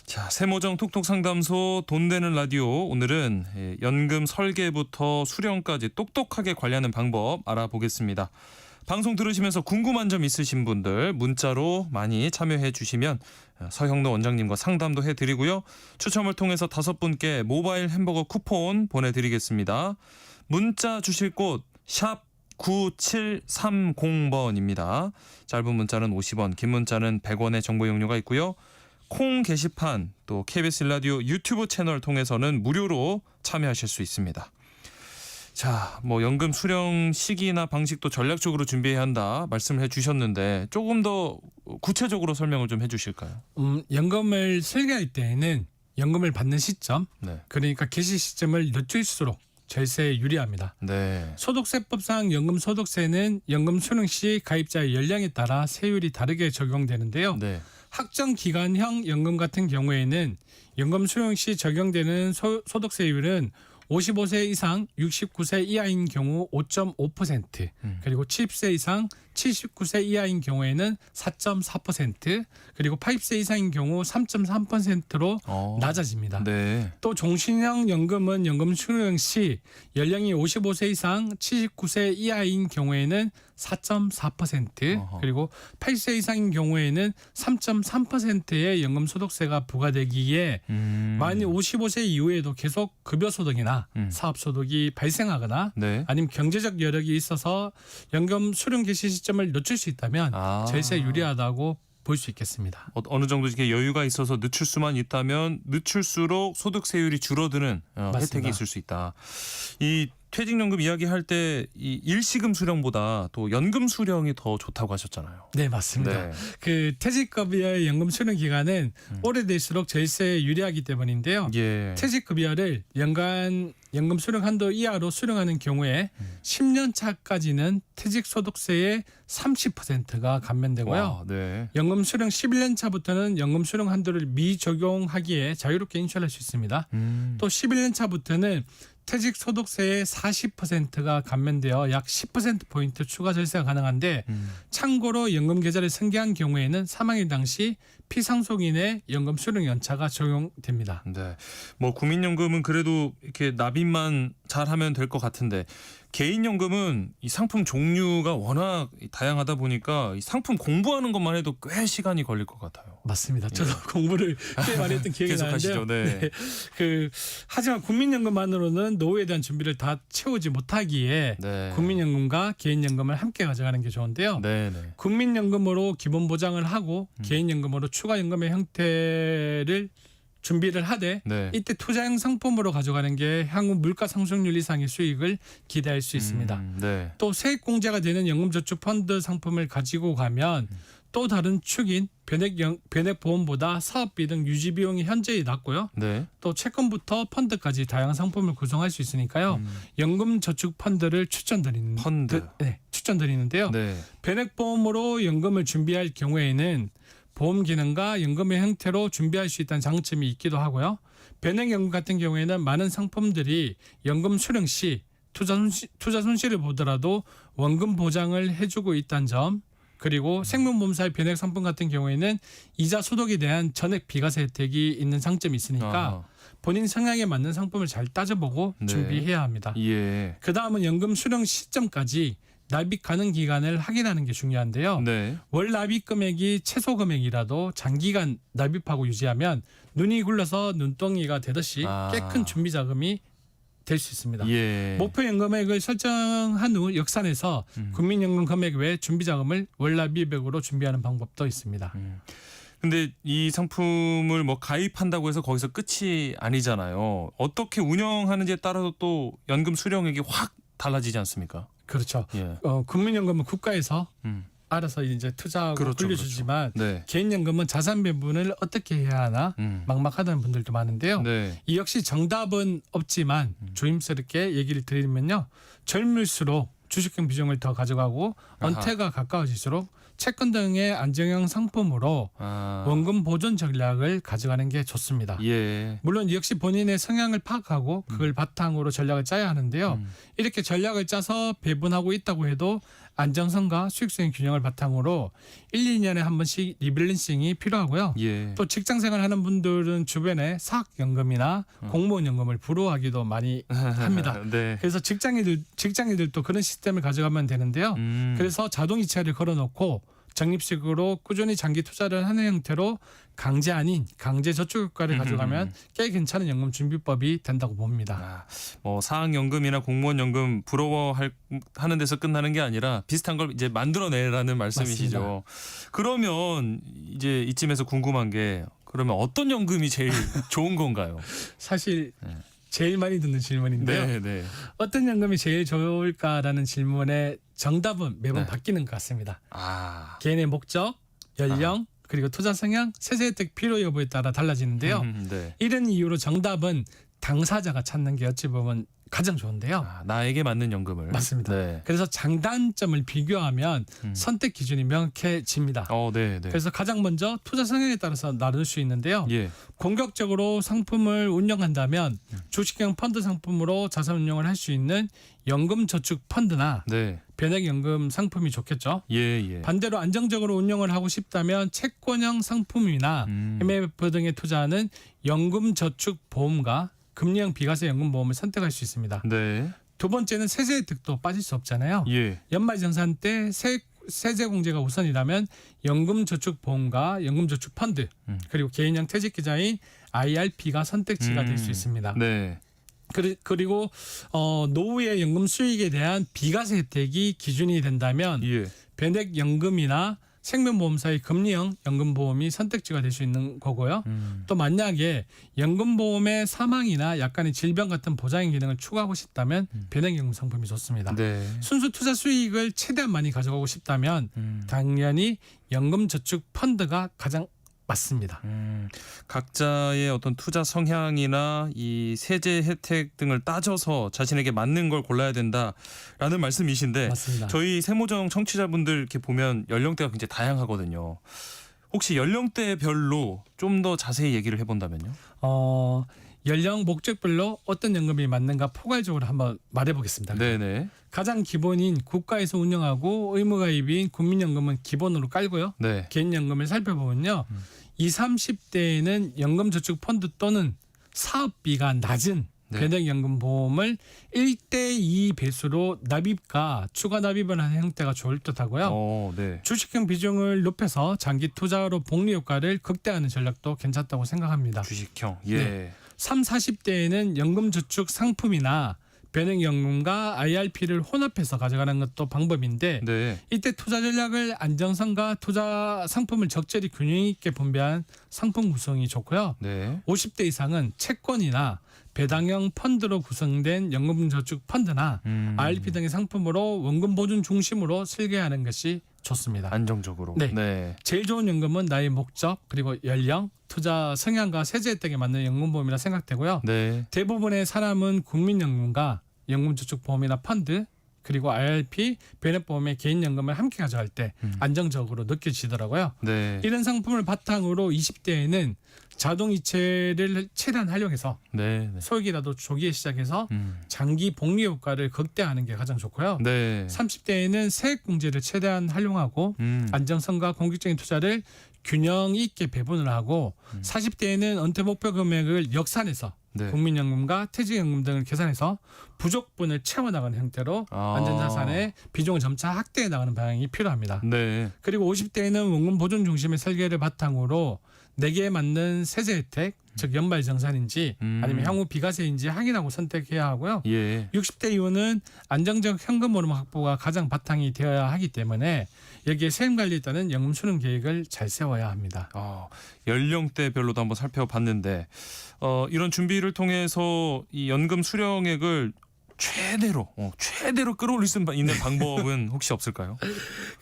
자, 세모정 톡톡 상담소 돈 되는 라디오, 오늘은 연금 설계부터 수령까지 똑똑하게 관리하는 방법 알아보겠습니다. 방송 들으시면서 궁금한 점 있으신 분들 문자로 많이 참여해 주시면 서형로 원장님과 상담도 해드리고요. 추첨을 통해서 5분께 모바일 햄버거 쿠폰 보내드리겠습니다. 문자 주실 곳 샵 9730번입니다. 짧은 문자는 50원, 긴 문자는 100원의 정보 이용료가 있고요. 콩 게시판 또 KBS 라디오 유튜브 채널 통해서는 무료로 참여하실 수 있습니다. 자, 뭐 연금 수령 시기나 방식도 전략적으로 준비해야 한다 말씀을 해주셨는데 조금 더 구체적으로 설명을 좀 해주실까요? 연금을 설계할 때에는 연금을 받는 시점, 네. 그러니까 개시 시점을 늦출수록 절세에 유리합니다. 네. 소득세법상 연금소득세는 연금 수령 시 가입자의 연령에 따라 세율이 다르게 적용되는데요. 네. 확정 기간형 연금 같은 경우에는 연금 수령 시 적용되는 소득세율은 55세 이상 69세 이하인 경우 5.5%, 그리고 70세 이상 79세 이하인 경우에는 4.4%, 그리고 80세 이상인 경우 3.3%로 낮아집니다. 네. 또 종신형 연금은 연금 수령 시 연령이 55세 이상 79세 이하인 경우에는 4.4%, 그리고 80세 이상인 경우에는 3.3%의 연금 소득세가 부과되기에 만일 55세 이후에도 계속 급여소득이나 사업소득이 발생하거나 네. 아니면 경제적 여력이 있어서 연금 수령 개시 시점을 늦출 수 있다면 절세 유리하다고 볼 수 있겠습니다. 어느 정도 이렇게 여유가 있어서 늦출 수만 있다면 늦출수록 소득세율이 줄어드는 혜택이 있을 수 있다. 이 퇴직연금 이야기할 때 이 일시금 수령보다 또 연금 수령이 더 좋다고 하셨잖아요. 네, 맞습니다. 네. 그 퇴직급여의 연금 수령 기간은 오래될수록 절세에 유리하기 때문인데요. 예. 퇴직급여를 연간 연금 수령 한도 이하로 수령하는 경우에 10년 차까지는 퇴직소득세의 30%가 감면되고요. 와, 네. 연금 수령 11년 차부터는 연금 수령 한도를 미적용하기에 자유롭게 인출할 수 있습니다. 또 11년 차부터는 퇴직소득세의 40%가 감면되어 약 10%포인트 추가 절세가 가능한데 참고로 연금 계좌를 승계한 경우에는 사망일 당시 피상속인의 연금 수령 연차가 적용됩니다. 네. 뭐 국민연금은 그래도 이렇게 납입만 잘하면 될 것 같은데 개인연금은 이 상품 종류가 워낙 다양하다 보니까 이 상품 공부하는 것만 해도 꽤 시간이 걸릴 것 같아요. 맞습니다. 저도 공부를 꽤 많이 했던 기억이 계속하시죠. 나는데요. 네. 하지만 국민연금만으로는 노후에 대한 준비를 다 채우지 못하기에 네. 국민연금과 개인연금을 함께 가져가는 게 좋은데요. 네, 네. 국민연금으로 기본 보장을 하고 개인연금으로 추가연금의 형태를 준비를 하되 네. 이때 투자형 상품으로 가져가는 게 향후 물가 상승률 이상의 수익을 기대할 수 있습니다. 네. 또 세액공제가 되는 연금저축펀드 상품을 가지고 가면 또 다른 축인 변액보험보다 사업비 등 유지비용이 현저히 낮고요. 네. 또 채권부터 펀드까지 다양한 상품을 구성할 수 있으니까요. 연금저축펀드를 추천드리는데요. 네. 변액보험으로 연금을 준비할 경우에는 보험 기능과 연금의 형태로 준비할 수 있다는 장점이 있기도 하고요. 변액연금 같은 경우에는 많은 상품들이 연금 수령 시 투자 손실을 보더라도 원금 보장을 해주고 있다는 점, 그리고 생명보험사의 변액 상품 같은 경우에는 이자 소득에 대한 전액 비과세 혜택이 있는 장점이 있으니까 본인 성향에 맞는 상품을 잘 따져보고 네. 준비해야 합니다. 예. 그 다음은 연금 수령 시점까지 납입 가능 기간을 확인하는 게 중요한데요. 네. 월 납입 금액이 최소 금액이라도 장기간 납입하고 유지하면 눈이 굴러서 눈덩이가 되듯이 꽤 큰 준비 자금이 될 수 있습니다. 예. 목표연금액을 설정한 후 역산해서 국민연금 금액 외 준비자금을 월납 미백으로 준비하는 방법도 있습니다. 근데 이 상품을 뭐 가입한다고 해서 거기서 끝이 아니잖아요. 어떻게 운영하는지에 따라서 또 연금 수령액이 확 달라지지 않습니까? 그렇죠. 예. 국민연금은 국가에서 알아서 이제 투자하고 그렇죠, 불려주지만 네. 개인연금은 자산 배분을 어떻게 해야 하나 막막하다는 분들도 많은데요. 네. 이 역시 정답은 없지만 조심스럽게 얘기를 드리면요. 젊을수록 주식형 비중을 더 가져가고 은퇴가 가까워질수록 채권 등의 안정형 상품으로 원금 보존 전략을 가져가는 게 좋습니다. 예. 물론 역시 본인의 성향을 파악하고 그걸 바탕으로 전략을 짜야 하는데요. 이렇게 전략을 짜서 배분하고 있다고 해도 안정성과 수익성의 균형을 바탕으로 1, 2년에 한 번씩 리밸런싱이 필요하고요. 예. 또 직장생활 하는 분들은 주변에 사학연금이나 공무원연금을 불허하기도 많이 합니다. 네. 그래서 직장인들도 그런 시스템을 가져가면 되는데요. 그래서 자동이체를 걸어놓고 적립식으로 꾸준히 장기 투자를 하는 형태로 강제 아닌 강제 저축 효과를 가져가면 꽤 괜찮은 연금 준비법이 된다고 봅니다. 뭐 사학연금이나 공무원연금 부러워하는 데서 끝나는 게 아니라 비슷한 걸 이제 만들어내라는 말씀이시죠. 맞습니다. 그러면 이제 이쯤에서 궁금한 게 그러면 어떤 연금이 제일 좋은 건가요? 사실 제일 많이 듣는 질문인데요. 네, 네. 어떤 연금이 제일 좋을까라는 질문에 정답은 매번 바뀌는 것 같습니다. 개인의 목적, 연령, 그리고 투자 성향, 세세 혜택 필요 여부에 따라 달라지는데요. 네. 이런 이유로 정답은 당사자가 찾는 게 어찌 보면 가장 좋은데요. 나에게 맞는 연금을. 맞습니다. 네. 그래서 장단점을 비교하면 선택 기준이 명확해집니다. 네, 네. 그래서 가장 먼저 투자 성향에 따라서 나눌 수 있는데요. 예. 공격적으로 상품을 운영한다면 주식형 펀드 상품으로 자산 운용을 할 수 있는 연금 저축 펀드나 네. 변액연금 상품이 좋겠죠. 예. 반대로 안정적으로 운영을 하고 싶다면 채권형 상품이나 MF 등에 투자하는 연금 저축 보험과 금리형 비과세 연금 보험을 선택할 수 있습니다. 네. 두 번째는 세제 혜택도 빠질 수 없잖아요. 예. 연말정산 때 세제 공제가 우선이라면 연금저축보험과 연금저축펀드 그리고 개인형 퇴직기자인 IRP가 선택지가 될 수 있습니다. 네. 그리고 노후의 연금 수익에 대한 비과세 혜택이 기준이 된다면 변액연금이나 생명보험사의 금리형 연금보험이 선택지가 될 수 있는 거고요. 또 만약에 연금보험의 사망이나 약간의 질병 같은 보장의 기능을 추가하고 싶다면 변액연금 상품이 좋습니다. 네. 순수 투자 수익을 최대한 많이 가져가고 싶다면 당연히 연금저축펀드가 가장 맞습니다. 각자의 어떤 투자 성향이나 이 세제 혜택 등을 따져서 자신에게 맞는 걸 골라야 된다라는 말씀이신데 맞습니다. 저희 세모정 청취자분들 이렇게 보면 연령대가 굉장히 다양하거든요. 혹시 연령대별로 좀 더 자세히 얘기를 해본다면요? 연령 목적별로 어떤 연금이 맞는가 포괄적으로 한번 말해보겠습니다. 네네. 가장 기본인 국가에서 운영하고 의무가입인 국민연금은 기본으로 깔고요. 네. 개인연금을 살펴보면요. 20, 30대에는 연금저축펀드 또는 사업비가 낮은 변액연금 보험을 1대2 배수로 납입과 추가 납입을 하는 형태가 좋을 듯하고요. 네. 주식형 비중을 높여서 장기 투자로 복리 효과를 극대화하는 전략도 괜찮다고 생각합니다. 주식형. 3, 40대에는 연금저축 상품이나 변액연금과 IRP를 혼합해서 가져가는 것도 방법인데 이때 투자 전략을 안정성과 투자 상품을 적절히 균형 있게 분배한 상품 구성이 좋고요. 50대 이상은 채권이나 배당형 펀드로 구성된 연금저축 펀드나 IRP 등의 상품으로 원금 보존 중심으로 설계하는 것이 좋습니다. 안정적으로. 네. 제일 좋은 연금은 나의 목적 그리고 연령, 투자 성향과 세제 혜택에 맞는 연금보험이라 생각되고요. 대부분의 사람은 국민연금과 연금저축보험이나 펀드 그리고 IRP, 변액보험의 개인연금을 함께 가져갈 때 안정적으로 느껴지더라고요. 이런 상품을 바탕으로 20대에는 자동이체를 최대한 활용해서 소액이라도 조기에 시작해서 장기 복리 효과를 극대화하는 게 가장 좋고요. 30대에는 세액공제를 최대한 활용하고 안정성과 공격적인 투자를 균형 있게 배분을 하고 40대에는 은퇴 목표 금액을 역산해서 국민연금과 퇴직연금 등을 계산해서 부족분을 채워나가는 형태로 안전자산의 비중을 점차 확대해 나가는 방향이 필요합니다. 그리고 50대에는 원금 보존 중심의 설계를 바탕으로 내게 맞는 세제 혜택, 즉 연말정산인지 아니면 향후 비과세인지 확인하고 선택해야 하고요. 예. 60대 이후는 안정적 현금 흐름 확보가 가장 바탕이 되어야 하기 때문에 여기에 세금 관리에 따른 연금 수령 계획을 잘 세워야 합니다. 연령대별로도 한번 살펴봤는데 이런 준비를 통해서 이 연금 수령액을 최대로 끌어올릴 수 있는 방법은 혹시 없을까요?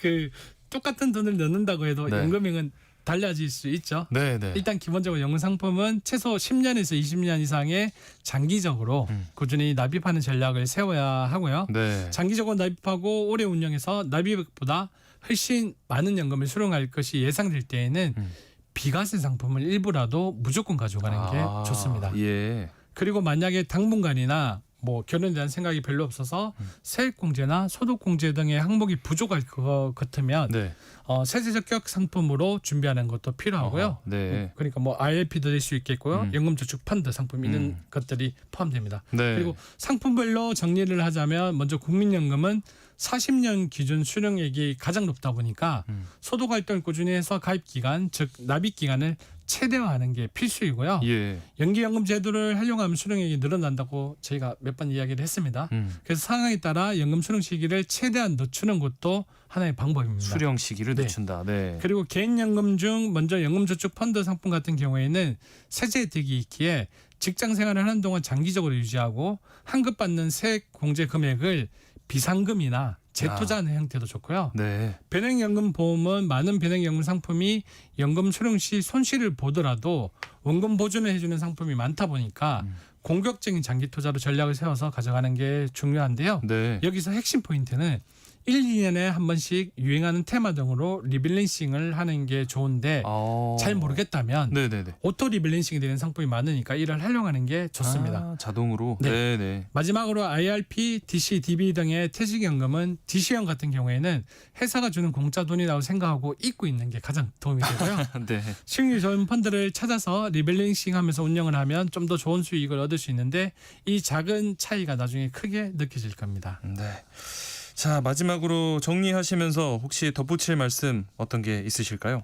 그 똑같은 돈을 넣는다고 해도 네. 연금액은 달라질 수 있죠. 네. 일단 기본적으로 연금 상품은 최소 10년에서 20년 이상의 장기적으로 꾸준히 납입하는 전략을 세워야 하고요. 네. 장기적으로 납입하고 오래 운영해서 납입액보다 훨씬 많은 연금을 수령할 것이 예상될 때에는 비과세 상품을 일부라도 무조건 가져가는 게 좋습니다. 예. 그리고 만약에 당분간이나 뭐 결혼에 대한 생각이 별로 없어서 세액공제나 소득공제 등의 항목이 부족할 것 같으면 네. 세제 적격 상품으로 준비하는 것도 필요하고요. 네. 그러니까 뭐 ILP도 될 수 있겠고요. 연금저축 펀드 상품 이런 것들이 포함됩니다. 네. 그리고 상품별로 정리를 하자면 먼저 국민연금은 40년 기준 수령액이 가장 높다 보니까 소득 활동을 꾸준히 해서 가입 기간, 즉 납입 기간을 최대화하는 게 필수이고요. 예. 연기연금 제도를 활용하면 수령액이 늘어난다고 저희가 몇 번 이야기를 했습니다. 그래서 상황에 따라 연금 수령 시기를 최대한 늦추는 것도 하나의 방법입니다. 수령 시기를 늦춘다. 네. 그리고 개인연금 중 먼저 연금저축펀드 상품 같은 경우에는 세제 혜택이 있기에 직장 생활을 하는 동안 장기적으로 유지하고 환급받는 세액 공제 금액을 비상금이나 재투자하는 형태도 좋고요. 네. 변액연금 보험은 많은 변액연금 상품이 연금 수령 시 손실을 보더라도 원금 보존을 해주는 상품이 많다 보니까 공격적인 장기 투자로 전략을 세워서 가져가는 게 중요한데요. 네. 여기서 핵심 포인트는 1, 2년에 한 번씩 유행하는 테마 등으로 리밸런싱을 하는 게 좋은데 잘 모르겠다면 네네네. 오토 리밸런싱이 되는 상품이 많으니까 이를 활용하는 게 좋습니다. 자동으로. 네. 네. 마지막으로 IRP, DC, DB 등의 퇴직연금은 DC형 같은 경우에는 회사가 주는 공짜 돈이라고 생각하고 잊고 있는 게 가장 도움이 되고요. 네. 수익률 좋은 펀드를 찾아서 리밸런싱하면서 운영을 하면 좀 더 좋은 수익을 얻을 수 있는데 이 작은 차이가 나중에 크게 느껴질 겁니다. 네. 자, 마지막으로 정리하시면서 혹시 덧붙일 말씀 어떤 게 있으실까요?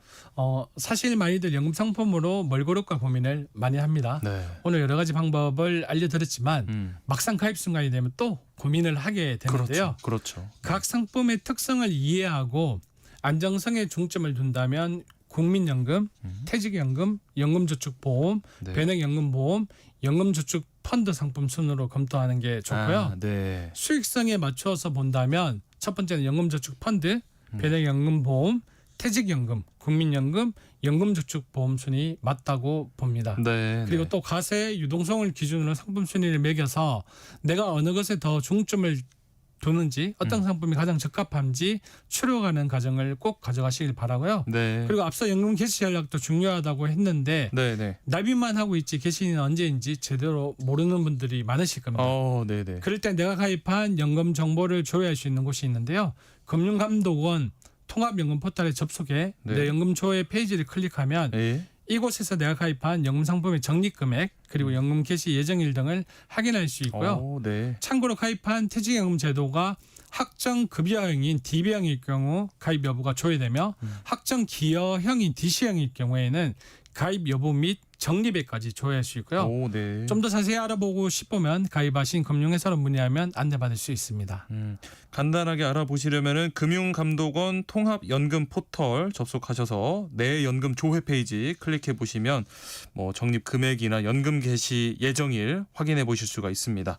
사실 많이들 연금 상품으로 뭘 고를까 고민을 많이 합니다. 네. 오늘 여러 가지 방법을 알려드렸지만 막상 가입 순간이 되면 또 고민을 하게 되는데요. 그렇죠. 각 상품의 특성을 이해하고 안정성에 중점을 둔다면 국민연금, 퇴직연금, 연금저축보험, 네. 변액연금보험, 연금저축 펀드 상품 순으로 검토하는 게 좋고요. 네. 수익성에 맞추어서 본다면 첫 번째는 연금저축 펀드, 변액연금보험, 퇴직연금, 국민연금, 연금저축보험 순위 맞다고 봅니다. 네. 그리고 또 과세 유동성을 기준으로 상품 순위를 매겨서 내가 어느 것에 더 중점을 두는지 어떤 상품이 가장 적합한지 추려가는 과정을 꼭 가져가시길 바라고요. 네. 그리고 앞서 연금 개시 전략도 중요하다고 했는데 네. 납입만 하고 있지 개시는 언제인지 제대로 모르는 분들이 많으실 겁니다. 네네. 그럴 때 내가 가입한 연금 정보를 조회할 수 있는 곳이 있는데요. 금융감독원 통합연금 포털에 접속해 네. 내 연금 조회 페이지를 클릭하면 예. 이곳에서 내가 가입한 연금 상품의 적립금액 그리고 연금 개시 예정일 등을 확인할 수 있고요. 네. 참고로 가입한 퇴직연금 제도가 확정 급여형인 DB형일 경우 가입 여부가 조회되며 확정 기여형인 DC형일 경우에는 가입 여부 및 적립액까지 조회할 수 있고요. 네. 좀 더 자세히 알아보고 싶으면 가입하신 금융회사로 문의하면 안내받을 수 있습니다. 간단하게 알아보시려면은 금융감독원 통합연금 포털 접속하셔서 내 연금 조회 페이지 클릭해 보시면 뭐 적립 금액이나 연금 개시 예정일 확인해 보실 수가 있습니다.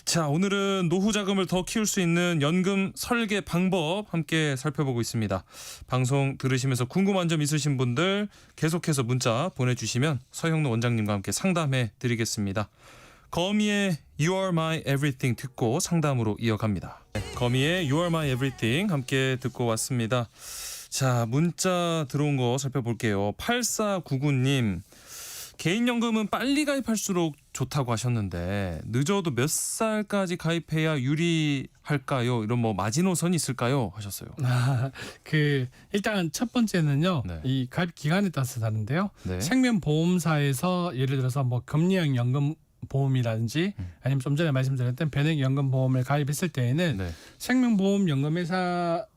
자, 오늘은 노후 자금을 더 키울 수 있는 연금 설계 방법 함께 살펴보고 있습니다. 방송 들으시면서 궁금한 점 있으신 분들 계속해서 문자 보내주시면 서형로 원장님과 함께 상담해 드리겠습니다. 거미의 You Are My Everything 듣고 상담으로 이어갑니다. 거미의 You Are My Everything 함께 듣고 왔습니다. 자, 문자 들어온 거 살펴볼게요. 8499님. 개인연금은 빨리 가입할수록 좋다고 하셨는데 늦어도 몇 살까지 가입해야 유리할까요? 이런 뭐 마지노선이 있을까요? 하셨어요. 일단 첫 번째는요. 네. 이 가입 기간에 따라서 다른데요. 네. 생명보험사에서 예를 들어서 뭐 금리형 연금 보험이라든지 아니면 좀 전에 말씀드렸던 변액연금보험을 가입했을 때에는 네. 생명보험회사의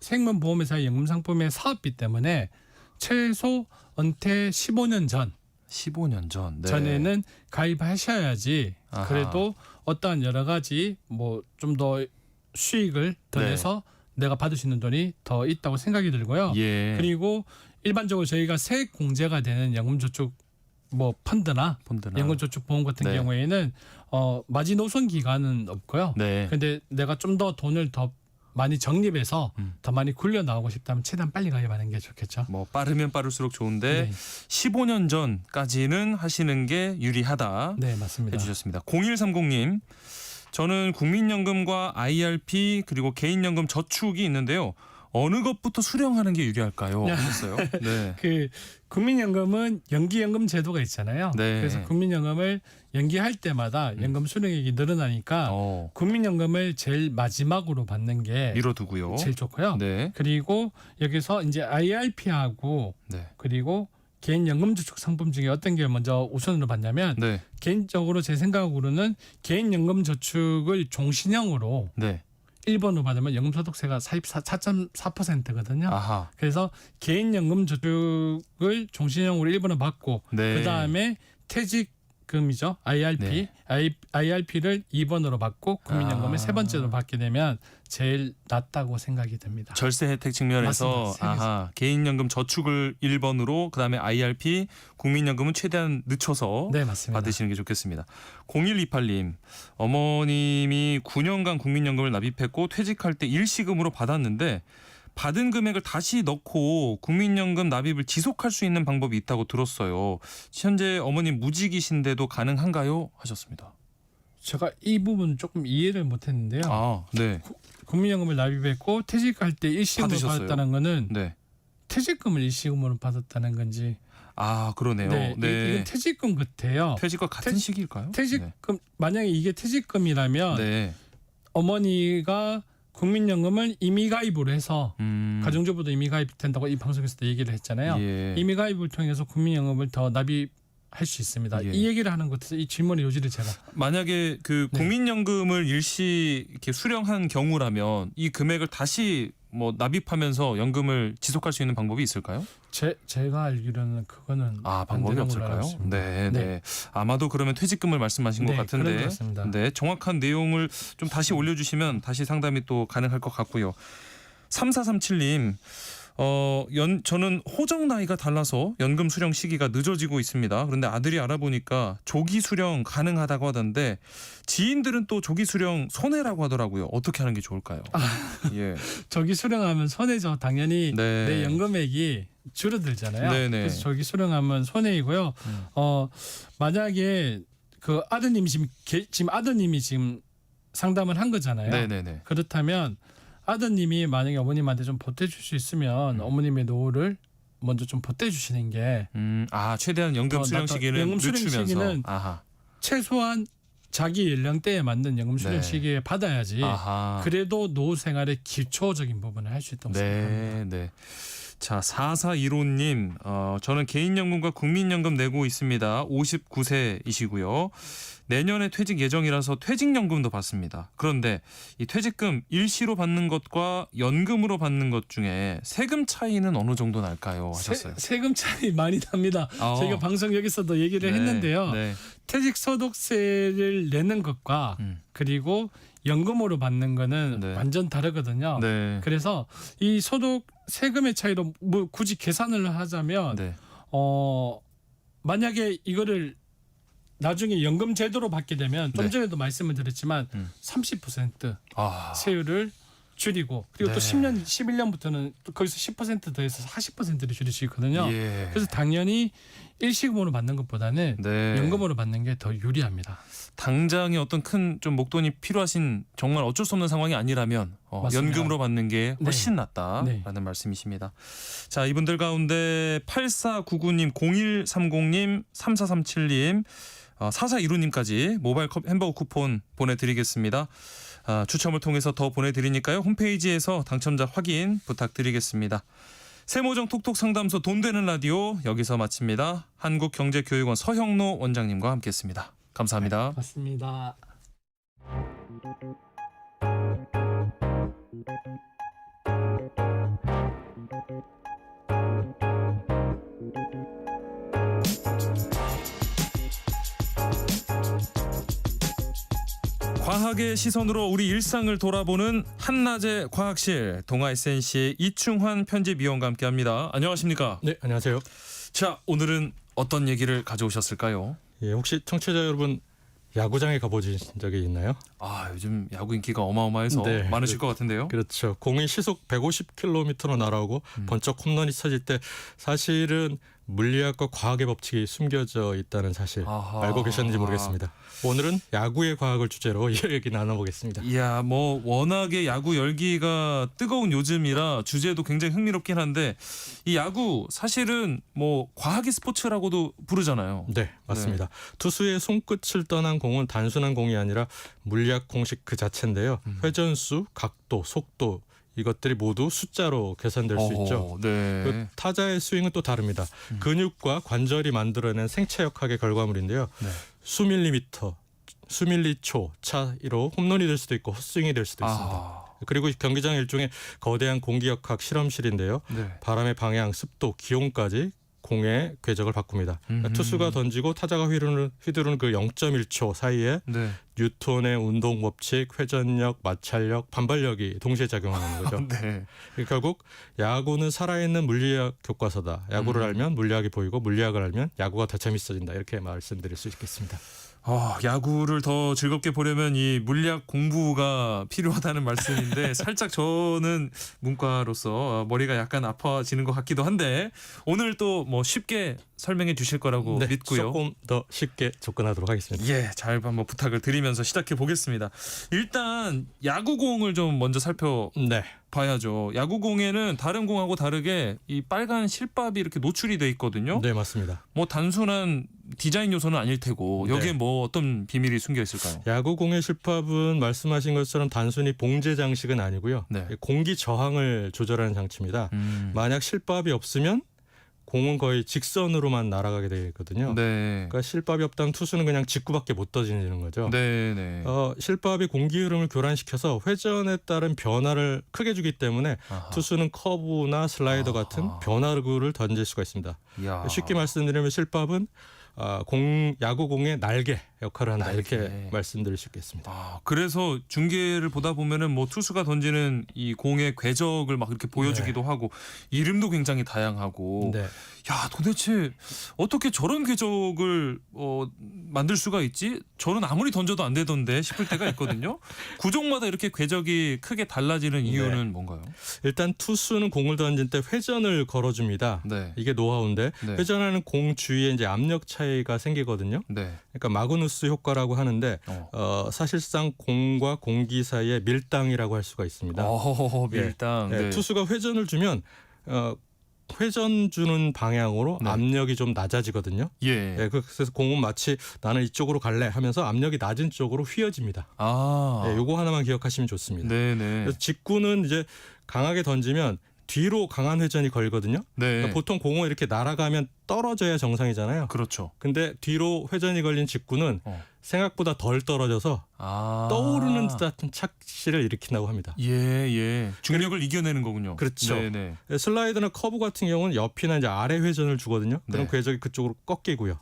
연금 상품의 사업비 때문에 최소 은퇴 15년 전 15년 전. 네. 전에는 가입하셔야지 아하. 그래도 어떠한 여러 가지 뭐 좀 더 수익을 더 네. 내서 내가 받을 수 있는 돈이 더 있다고 생각이 들고요. 예. 그리고 일반적으로 저희가 세액 공제가 되는 연금저축 뭐 펀드나 연금저축보험 같은 네. 경우에는 마지노선 기간은 없고요. 네. 근데 내가 좀 더 돈을 더 많이 적립해서 더 많이 굴려 나오고 싶다면 최대한 빨리 가입하는 게 좋겠죠. 뭐 빠르면 빠를수록 좋은데 네. 15년 전까지는 하시는 게 유리하다. 네, 맞습니다. 해주셨습니다. 0130님, 저는 국민연금과 IRP 그리고 개인연금 저축이 있는데요. 어느 것부터 수령하는 게 유리할까요? 하셨어요. 네. 그 국민연금은 연기연금 제도가 있잖아요. 네. 그래서 국민연금을 연기할 때마다 연금 수령액이 늘어나니까 국민연금을 제일 마지막으로 받는 게 미뤄두고요. 제일 좋고요. 네. 그리고 여기서 이제 IRP하고 네. 그리고 개인연금저축 상품 중에 어떤 게 먼저 우선으로 받냐면 네. 개인적으로 제 생각으로는 개인연금저축을 종신형으로 네. 1번으로 받으면 연금소득세가 4.4%거든요. 아하. 그래서 개인연금저축을 종신형으로 1번으로 받고 네. 그다음에 퇴직금이죠. IRP. 네. IRP를 2번으로 받고 국민연금을 아. 세 번째로 받게 되면 제일 낫다고 생각이 듭니다. 절세 혜택 측면에서 맞습니다. 아하, 개인연금 저축을 1번으로 그다음에 IRP, 국민연금은 최대한 늦춰서 네, 맞습니다. 받으시는 게 좋겠습니다. 0128님, 어머님이 9년간 국민연금을 납입했고 퇴직할 때 일시금으로 받았는데 받은 금액을 다시 넣고 국민연금 납입을 지속할 수 있는 방법이 있다고 들었어요. 현재 어머님 무직이신데도 가능한가요? 하셨습니다. 제가 이 부분 조금 이해를 못했는데요. 아, 네. 국민연금을 납입했고 퇴직할 때 일시금으로 받으셨어요? 받았다는 거는 네. 퇴직금을 일시금으로 받았다는 건지. 아, 그러네요. 네, 이건 퇴직금 같아요. 퇴직과 같은 시기일까요? 퇴직금 만약에 이게 퇴직금이라면 네. 어머니가 국민연금을 임의 가입으로 해서 가정주부도 임의 가입된다고 이 방송에서도 얘기를 했잖아요. 예. 임의 가입을 통해서 국민연금을 더 납입할 수 있습니다. 예. 이 얘기를 하는 것에서 이 질문의 요지를 제가 만약에 그 네. 국민연금을 일시 이렇게 수령한 경우라면 이 금액을 다시 뭐 납입하면서 연금을 지속할 수 있는 방법이 있을까요? 제가 알기로는 그거는 아, 안 방법이 되는 걸로 알고 없을까요? 있습니다. 네, 네. 아마도 그러면 퇴직금을 말씀하신 것 네, 그런 같은데. 것 같습니다. 네, 정확한 내용을 좀 다시 올려주시면 다시 상담이 또 가능할 것 같고요. 3437님, 저는 호적 나이가 달라서 연금 수령 시기가 늦어지고 있습니다. 그런데 아들이 알아보니까 조기 수령 가능하다고 하던데 지인들은 또 조기 수령 손해라고 하더라고요. 어떻게 하는 게 좋을까요? 예. 조기 수령하면 손해죠. 당연히 네. 내 연금액이 줄어들잖아요. 네네. 그래서 조기 수령하면 손해이고요. 만약에 그 아드님이 지금 아드님이 지금 상담을 한 거잖아요. 네네네. 그렇다면 아드님이 만약에 어머님한테 좀 보태줄 수 있으면 어머님의 노후를 먼저 좀 보태주시는 게 최대한 연금 수령 시기는 연금 수령 늦추면서. 시기는 아하. 최소한 자기 연령대에 맞는 연금 수령 네. 시기에 받아야지 아하. 그래도 노후 생활의 기초적인 부분을 할 수 있다고 생각합니다. 네, 네. 자, 4415님, 저는 개인연금과 국민연금 내고 있습니다. 59세이시고요. 내년에 퇴직 예정이라서 퇴직연금도 받습니다. 그런데 이 퇴직금 일시로 받는 것과 연금으로 받는 것 중에 세금 차이는 어느 정도 날까요? 하셨어요. 세금 차이 많이 납니다. 저희가 방송 여기서도 얘기를 네, 했는데요. 네. 퇴직소득세를 내는 것과 그리고 연금으로 받는 거는 네. 완전 다르거든요. 네. 그래서 이 소득 세금의 차이로 뭐 굳이 계산을 하자면 네. 만약에 이거를 나중에 연금 제도로 받게 되면 좀 네. 전에도 말씀을 드렸지만 30% 아. 세율을 줄이고 그리고 네. 또 10년, 11년부터는 또 거기서 10% 더해서 40%를 줄일 수 있거든요. 예. 그래서 당연히 일시금으로 받는 것보다는 네. 연금으로 받는 게 더 유리합니다. 당장에 어떤 큰 좀 목돈이 필요하신 정말 어쩔 수 없는 상황이 아니라면 맞습니다. 연금으로 받는 게 훨씬 낫다라는 네. 말씀이십니다. 자, 이분들 가운데 8499님, 0130님, 3437님, 4415님까지 모바일 햄버거 쿠폰 보내드리겠습니다. 추첨을 통해서 더 보내드리니까요. 홈페이지에서 당첨자 확인 부탁드리겠습니다. 세모정 톡톡 상담소 돈 되는 라디오 여기서 마칩니다. 한국경제교육원 서형로 원장님과 함께했습니다. 감사합니다. 맞습니다. 과학의 시선으로 우리 일상을 돌아보는 한낮의 과학실, 동아 SNC의 이충환 편집위원과 함께합니다. 안녕하십니까? 네, 안녕하세요. 자, 오늘은 어떤 얘기를 가져오셨을까요? 예, 혹시 청취자 여러분 야구장에 가보신 적이 있나요? 아, 요즘 야구 인기가 어마어마해서 네, 많으실 것 같은데요. 그렇죠. 공이 시속 150km로 날아오고 번쩍 홈런이 쳐질 때 사실은 물리학과 과학의 법칙이 숨겨져 있다는 사실 알고 계셨는지 모르겠습니다. 오늘은 야구의 과학을 주제로 이 얘기 나눠보겠습니다. 이야, 뭐 워낙에 야구 열기가 뜨거운 요즘이라 주제도 굉장히 흥미롭긴 한데 이 야구 사실은 뭐 과학의 스포츠라고도 부르잖아요. 네, 맞습니다. 투수의 손끝을 떠난 공은 단순한 공이 아니라 물리학 공식 그 자체인데요. 회전수, 각도, 속도 이것들이 모두 숫자로 계산될 수 있죠. 네. 그 타자의 스윙은 또 다릅니다. 근육과 관절이 만들어낸 생체역학의 결과물인데요. 네. 수밀리미터, 수밀리초 차이로 홈런이 될 수도 있고 헛스윙이 될 수도 있습니다. 그리고 경기장 일종의 거대한 공기역학 실험실인데요. 네. 바람의 방향, 습도, 기온까지 공의 궤적을 바꿉니다. 그러니까 투수가 던지고 타자가 휘두르는 그 0.1초 사이에 네. 뉴턴의 운동 법칙, 회전력, 마찰력, 반발력이 동시에 작용하는 거죠. 네. 결국 야구는 살아있는 물리학 교과서다. 야구를 알면 물리학이 보이고 물리학을 알면 야구가 더 재밌어진다. 이렇게 말씀드릴 수 있겠습니다. 야구를 더 즐겁게 보려면 이 물리학 공부가 필요하다는 말씀인데 살짝 저는 문과로서 머리가 약간 아파지는 것 같기도 한데 오늘 또 뭐 쉽게 설명해 주실 거라고 네, 믿고요. 조금 더 쉽게 접근하도록 하겠습니다. 예, 잘 한번 부탁을 드리면서 시작해 보겠습니다. 일단 야구공을 좀 먼저 살펴봐야죠. 야구공에는 다른 공하고 다르게 이 빨간 실밥이 이렇게 노출이 돼 있거든요. 네, 맞습니다. 뭐 단순한 디자인 요소는 아닐 테고 여기에 네. 뭐 어떤 비밀이 숨겨 있을까요? 야구공의 실밥은 말씀하신 것처럼 단순히 봉제 장식은 아니고요. 네. 공기 저항을 조절하는 장치입니다. 만약 실밥이 없으면 공은 거의 직선으로만 날아가게 되어 있거든요. 네. 그러니까 실밥이 없다면 투수는 그냥 직구밖에 못 던지는 거죠. 네, 네. 실밥이 공기 흐름을 교란시켜서 회전에 따른 변화를 크게 주기 때문에 투수는 커브나 슬라이더 같은 변화구를 던질 수가 있습니다. 이야. 쉽게 말씀드리면 실밥은 야구공의 날개 역할을 한다. 이렇게 말씀드릴 수 있겠습니다. 그래서 중계를 보다 보면은 뭐 투수가 던지는 이 공의 궤적을 막 이렇게 보여주기도 하고 이름도 굉장히 다양하고 네. 야, 도대체 어떻게 저런 궤적을 만들 수가 있지? 저는 아무리 던져도 안 되던데 싶을 때가 있거든요. 구종마다 이렇게 궤적이 크게 달라지는 이유는 뭔가요? 일단 투수는 공을 던질 때 회전을 걸어줍니다. 네. 이게 노하우인데 네. 회전하는 공 주위에 이제 압력 차이가 생기거든요. 네. 그러니까 마그누스 효과라고 하는데 사실상 공과 공기 사이의 밀당이라고 할 수가 있습니다. 밀당. 네. 투수가 회전을 주면 회전 주는 방향으로 압력이 좀 낮아지거든요. 예. 네, 그래서 공은 마치 나는 이쪽으로 갈래 하면서 압력이 낮은 쪽으로 휘어집니다. 네, 요거 하나만 기억하시면 좋습니다. 네네. 그래서 직구는 이제 강하게 던지면 뒤로 강한 회전이 걸거든요. 네. 그러니까 보통 공은 이렇게 날아가면 떨어져야 정상이잖아요. 그렇죠. 근데 뒤로 회전이 걸린 직구는 생각보다 덜 떨어져서 떠오르는 듯 같은 착시를 일으킨다고 합니다. 예. 중력을 이겨내는 거군요. 그렇죠. 네네. 슬라이드나 커브 같은 경우는 옆이나 이제 아래 회전을 주거든요. 그럼 네. 궤적이 그쪽으로 꺾이고요.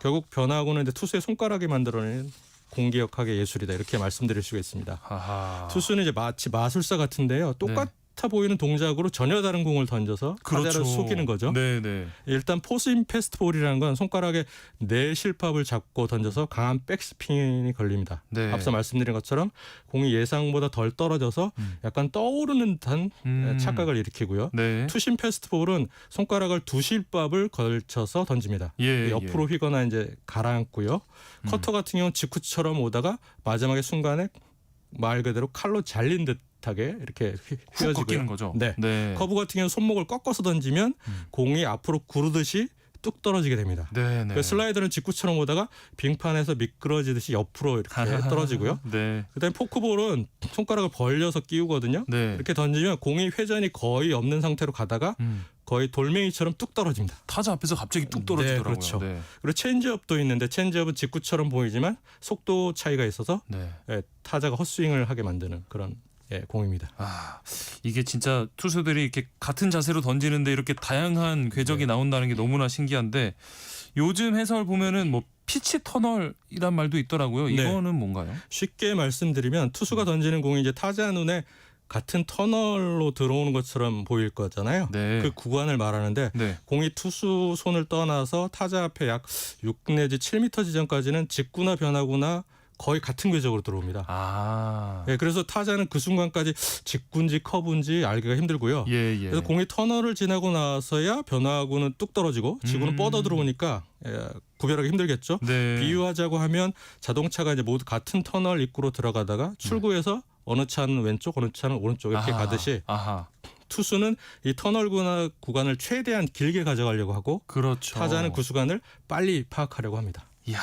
결국 변화하고는 이제 투수의 손가락이 만들어낸 공기역학의 예술이다. 이렇게 말씀드릴 수가 있습니다. 투수는 이제 마치 마술사 같은데요. 똑같아 보이는 동작으로 전혀 다른 공을 던져서 타자를 속이는 거죠. 네네. 일단 포스인 패스트볼이라는 건 손가락에 네 실밥을 잡고 던져서 강한 백스핀이 걸립니다. 네. 앞서 말씀드린 것처럼 공이 예상보다 덜 떨어져서 약간 떠오르는 듯한 착각을 일으키고요. 네. 투심 패스트볼은 손가락을 두 실밥을 걸쳐서 던집니다. 옆으로 휘거나 이제 가라앉고요. 커터 같은 경우는 직구처럼 오다가 마지막에 순간에 말 그대로 칼로 잘린 듯하게 이렇게 휘어지고요. 꺾이는 거죠. 네. 커브 같은 경우는 손목을 꺾어서 던지면 공이 앞으로 구르듯이 뚝 떨어지게 됩니다. 네. 슬라이더는 직구처럼 오다가 빙판에서 미끄러지듯이 옆으로 이렇게 떨어지고요. 네. 그다음에 포크볼은 손가락을 벌려서 끼우거든요. 네. 이렇게 던지면 공이 회전이 거의 없는 상태로 가다가 거의 돌멩이처럼 뚝 떨어집니다. 타자 앞에서 갑자기 뚝 떨어지더라고요. 네, 그렇죠. 그리고 체인지업도 있는데 체인지업은 직구처럼 보이지만 속도 차이가 있어서 타자가 헛스윙을 하게 만드는 그런 공입니다. 이게 진짜 투수들이 이렇게 같은 자세로 던지는데 이렇게 다양한 궤적이 나온다는 게 너무나 신기한데 요즘 해설 보면은 뭐 피치 터널이란 말도 있더라고요. 네. 이거는 뭔가요? 쉽게 말씀드리면 투수가 던지는 공이 이제 타자 눈에 같은 터널로 들어오는 것처럼 보일 거잖아요. 네. 그 구간을 말하는데 네. 공이 투수 손을 떠나서 타자 앞에 약 6 내지 7m 지점까지는 직구나 변화구나 거의 같은 궤적으로 들어옵니다. 아. 예, 그래서 타자는 그 순간까지 직구인지 커브인지 알기가 힘들고요. 예. 그래서 공이 터널을 지나고 나서야 변화구는 뚝 떨어지고 지구는 뻗어 들어오니까 구별하기 힘들겠죠. 네. 비유하자고 하면 자동차가 이제 모두 같은 터널 입구로 들어가다가 출구에서 어느 차는 왼쪽, 어느 차는 오른쪽 이렇게 가듯이 투수는 이 터널 구간을 최대한 길게 가져가려고 하고 그렇죠. 타자는 그 구간을 빨리 파악하려고 합니다. 이야,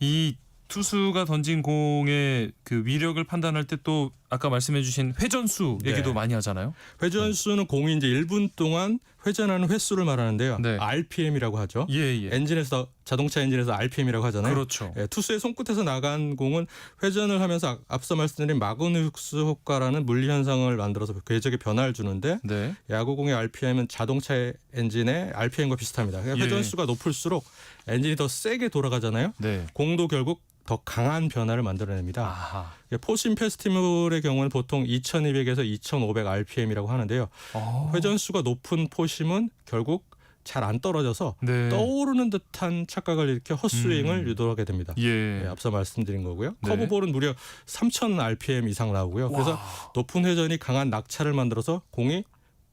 이 투수가 던진 공의 그 위력을 판단할 때 또 아까 말씀해주신 회전수 얘기도 네. 많이 하잖아요. 회전수는 공이 이제 1분 동안 회전하는 횟수를 말하는데요. 네. RPM이라고 하죠. 예. 엔진에서 자동차 엔진에서 RPM이라고 하잖아요. 그렇죠. 예, 투수의 손끝에서 나간 공은 회전을 하면서 앞서 말씀드린 마그누스 효과라는 물리 현상을 만들어서 궤적에 변화를 주는데 네. 야구공의 RPM은 자동차 엔진의 RPM과 비슷합니다. 그러니까 회전수가 높을수록 엔진이 더 세게 돌아가잖아요. 네. 공도 결국 더 강한 변화를 만들어냅니다. 아하. 포신 페스티몰의 경우는 보통 2200에서 2500 RPM이라고 하는데요. 회전수가 높은 포심은 결국 잘 안 떨어져서 네. 떠오르는 듯한 착각을 일으켜 헛스윙을 유도하게 됩니다. 예. 네, 앞서 말씀드린 거고요. 네. 커브볼은 무려 3000 RPM 이상 나오고요. 그래서 높은 회전이 강한 낙차를 만들어서 공이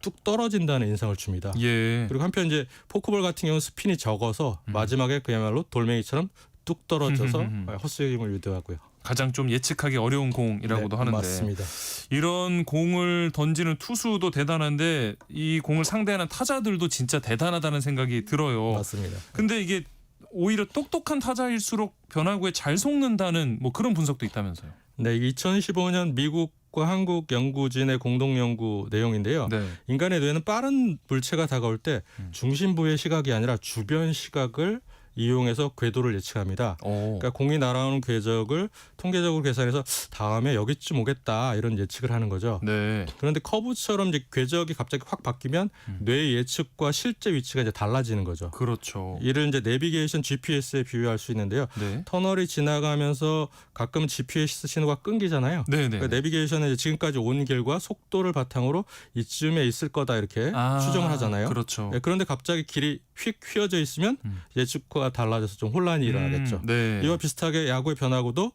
뚝 떨어진다는 인상을 줍니다. 예. 그리고 한편 이제 포크볼 같은 경우는 스핀이 적어서 마지막에 그야말로 돌멩이처럼 뚝 떨어져서 헛스윙을 유도하고요. 가장 좀 예측하기 어려운 공이라고도 네, 하는데 맞습니다. 이런 공을 던지는 투수도 대단한데 이 공을 상대하는 타자들도 진짜 대단하다는 생각이 들어요. 맞습니다. 근데 이게 오히려 똑똑한 타자일수록 변화구에 잘 속는다는 뭐 그런 분석도 있다면서요. 네, 2015년 미국과 한국 연구진의 공동 연구 내용인데요. 네. 인간의 뇌는 빠른 물체가 다가올 때 중심부의 시각이 아니라 주변 시각을 이용해서 궤도를 예측합니다. 그러니까 공이 날아오는 궤적을 통계적으로 계산해서 다음에 여기쯤 오겠다 이런 예측을 하는 거죠. 네. 그런데 커브처럼 이제 궤적이 갑자기 확 바뀌면 뇌의 예측과 실제 위치가 이제 달라지는 거죠. 그렇죠. 이를 이제 내비게이션 GPS에 비유할 수 있는데요. 네. 터널이 지나가면서 가끔 GPS 신호가 끊기잖아요. 네네. 그러니까 내비게이션은 이제 지금까지 온 길과 속도를 바탕으로 이쯤에 있을 거다 이렇게 추정을 하잖아요. 그렇죠. 네, 그런데 갑자기 길이 휙 휘어져 있으면 예측과 달라져서 좀 혼란이 일어나겠죠. 네. 이와 비슷하게 야구의 변화구도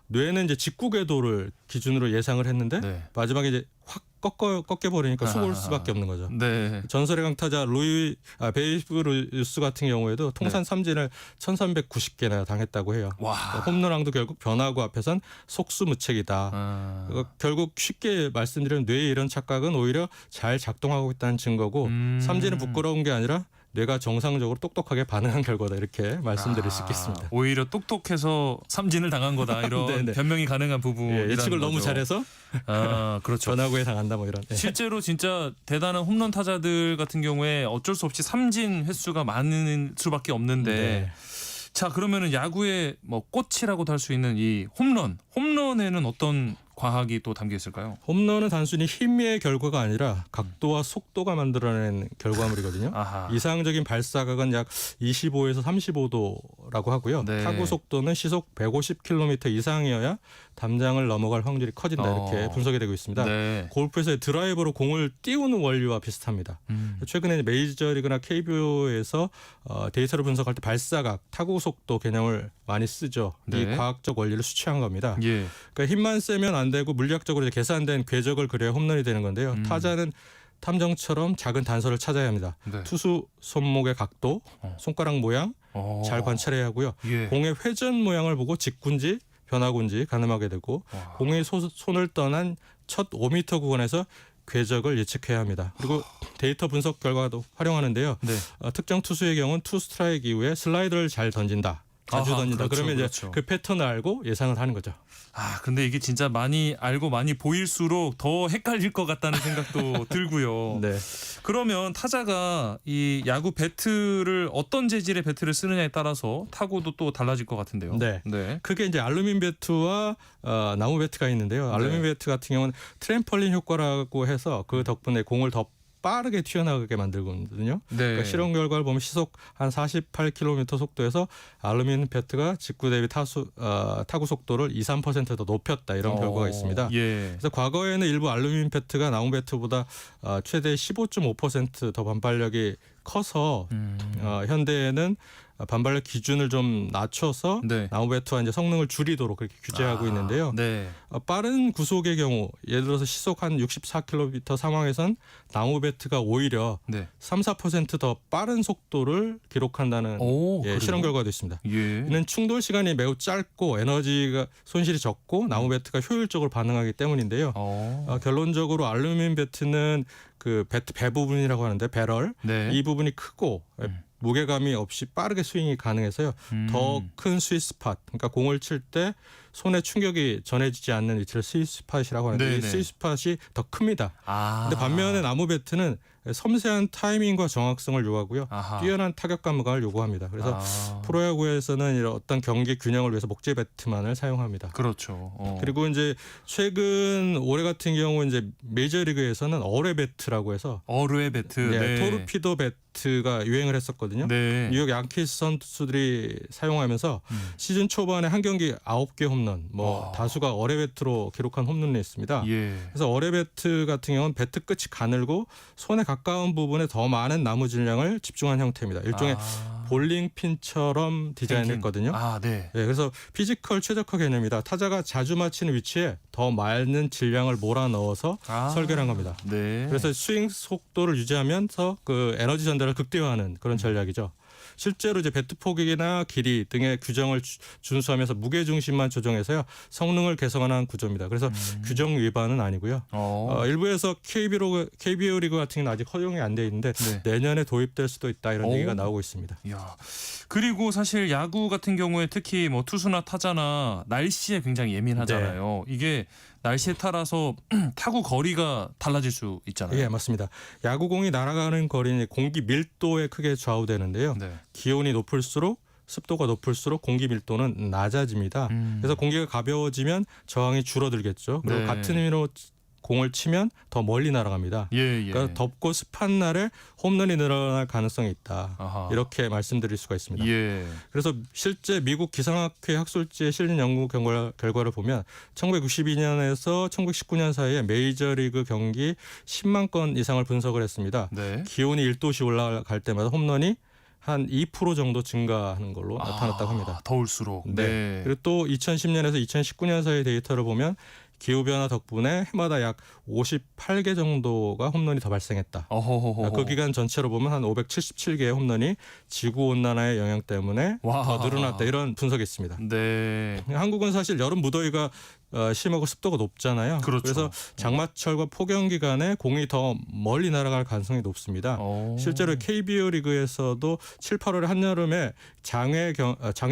뇌는 이제 직구 궤도를 기준으로 예상을 했는데 네. 마지막에 이제 확 꺾여버리니까 속을 수밖에 없는 거죠. 네. 전설의 강타자 베이브 루스 같은 경우에도 통산 삼진을 1390개나 당했다고 해요. 홈런왕도 결국 변화구 앞에선 속수무책이다. 결국 쉽게 말씀드리면 뇌의 이런 착각은 오히려 잘 작동하고 있다는 증거고 삼진은 부끄러운 게 아니라 뇌가 정상적으로 똑똑하게 반응한 결과다 이렇게 말씀드릴 수 있겠습니다. 오히려 똑똑해서 삼진을 당한 거다 이런 네네. 변명이 가능한 부분이라는 예측을 너무 거죠. 잘해서 그렇죠. 변화구에 당한다 뭐 이런. 실제로 진짜 대단한 홈런 타자들 같은 경우에 어쩔 수 없이 삼진 횟수가 많은 수밖에 없는데 네. 자 그러면은 야구의 뭐 꽃이라고도 할 수 있는 이 홈런에는 어떤 과학이 또 담겨 있을까요? 홈런은 단순히 힘의 결과가 아니라 각도와 속도가 만들어낸 결과물이거든요. 이상적인 발사각은 약 25에서 35도라고 하고요. 네. 타구 속도는 시속 150km 이상이어야 담장을 넘어갈 확률이 커진다 이렇게 분석이 되고 있습니다. 네. 골프에서의 드라이버로 공을 띄우는 원리와 비슷합니다. 최근에 메이저리그나 KBO에서 데이터를 분석할 때 발사각, 타구 속도 개념을 많이 쓰죠. 네. 이 과학적 원리를 수취한 겁니다. 예. 그러니까 힘만 세면 안 되고 물리학적으로 이제 계산된 궤적을 그려야 홈런이 되는 건데요. 타자는 탐정처럼 작은 단서를 찾아야 합니다. 네. 투수 손목의 각도, 손가락 모양 잘 관찰해야 하고요. 예. 공의 회전 모양을 보고 직구인지 변화구인지 가늠하게 되고 공의 손을 떠난 첫 5m 구간에서 궤적을 예측해야 합니다. 그리고 데이터 분석 결과도 활용하는데요. 네. 특정 투수의 경우는 투 스트라이크 이후에 슬라이더를 잘 던진다. 자주 던진다. 그렇죠, 그러면 그렇죠. 이제 그 패턴을 알고 예상을 하는 거죠. 근데 이게 진짜 많이 알고 많이 보일수록 더 헷갈릴 것 같다는 생각도 들고요. 네. 그러면 타자가 이 야구 배트를 어떤 재질의 배트를 쓰느냐에 따라서 타구도 또 달라질 것 같은데요. 네. 크게 이제 알루미늄 배트와 나무 배트가 있는데요. 알루미늄 배트 같은 경우는 트램펄린 효과라고 해서 그 덕분에 공을 더 빠르게 튀어나가게 만들거든요. 네. 그러니까 실험 결과를 보면 시속 한 48km 속도에서 알루미늄 배트가 직구 대비 타구 속도를 2-3% 더 높였다 이런 결과가 있습니다. 예. 그래서 과거에는 일부 알루미늄 배트가 나무 배트보다 최대 15.5% 더 반발력이 커서 현대에는 반발력 기준을 좀 낮춰서 네. 나무 배트와 이제 성능을 줄이도록 그렇게 규제하고 있는데요. 네. 빠른 구속의 경우 예를 들어서 시속 한 64km 상황에선 나무 배트가 오히려 네. 3-4% 더 빠른 속도를 기록한다는 실험 결과도 있습니다. 예. 이는 충돌 시간이 매우 짧고 에너지가 손실이 적고 나무 배트가 효율적으로 반응하기 때문인데요. 결론적으로 알루미늄 배트는 그 배트 배 부분이라고 하는데 배럴 네. 이 부분이 크고 무게감이 없이 빠르게 스윙이 가능해서요. 더 큰 스윗 스팟, 그러니까 공을 칠 때 손에 충격이 전해지지 않는 위치를 스윗 스팟이라고 하는데 네네. 이 스윗 스팟이 더 큽니다. 근데 반면에 나무 배트는 섬세한 타이밍과 정확성을 요구하고요. 뛰어난 타격 감각을 요구합니다. 그래서 프로야구에서는 이런 어떤 경기 균형을 위해서 목재 배트만을 사용합니다. 그렇죠. 그리고 이제 최근 올해 같은 경우 이제 메이저리그에서는 어뢰 배트라고 해서 어뢰 배트, 네. 토르피도 배트가 유행을 했었거든요. 네. 뉴욕 양키스 선수들이 사용하면서 시즌 초반에 한 경기 9개 홈런, 다수가 어뢰 배트로 기록한 홈런이 있습니다. 예. 그래서 어뢰 배트 같은 경우는 배트 끝이 가늘고 손에 가까운 부분에 더 많은 나무 질량을 집중한 형태입니다. 일종의 볼링 핀처럼 디자인했거든요. 네. 그래서 피지컬 최적화 개념이다. 타자가 자주 맞히는 위치에 더 많은 질량을 몰아 넣어서 설계를 한 겁니다. 네. 그래서 스윙 속도를 유지하면서 그 에너지 전달을 극대화하는 그런 전략이죠. 실제로 이제 배트 폭이나 길이 등의 규정을 준수하면서 무게 중심만 조정해서요 성능을 개선하는 구조입니다. 그래서 규정 위반은 아니고요. 일부에서 KBO 리그 같은 경우는 아직 허용이 안 돼 있는데 내년에 도입될 수도 있다 이런 얘기가 나오고 있습니다. 이야. 그리고 사실 야구 같은 경우에 특히 뭐 투수나 타자나 날씨에 굉장히 예민하잖아요. 이게 날씨에 따라서 타구 거리가 달라질 수 있잖아요. 예, 맞습니다. 야구공이 날아가는 거리는 공기 밀도에 크게 좌우되는데요. 기온이 높을수록 습도가 높을수록 공기 밀도는 낮아집니다. 그래서 공기가 가벼워지면 저항이 줄어들겠죠. 그리고 네. 같은 의미로 공을 치면 더 멀리 날아갑니다. 그러니까 덥고 습한 날에 홈런이 늘어날 가능성이 있다. 이렇게 말씀드릴 수가 있습니다. 그래서 실제 미국 기상학회 학술지에 실린 연구 결과를 보면 1992년에서 1919년 사이에 메이저리그 경기 10만 건 이상을 분석을 했습니다. 기온이 1도씩 올라갈 때마다 홈런이 한 2% 정도 증가하는 걸로 나타났다고 합니다. 더울수록. 네. 그리고 또 2010년에서 2019년 사이 데이터를 보면 기후변화 덕분에 해마다 약 58개 정도가 홈런이 더 발생했다. 그 기간 전체로 보면 한 577개의 홈런이 지구온난화의 영향 때문에 더 늘어났다. 이런 분석이 있습니다. 네. 한국은 사실 여름 무더위가 심하고 습도가 높잖아요. 그래서 장마철과 폭염 기간에 공이 더 멀리 날아갈 가능성이 높습니다. 실제로 KBO 리그에서도 7, 8월의 한여름에 장애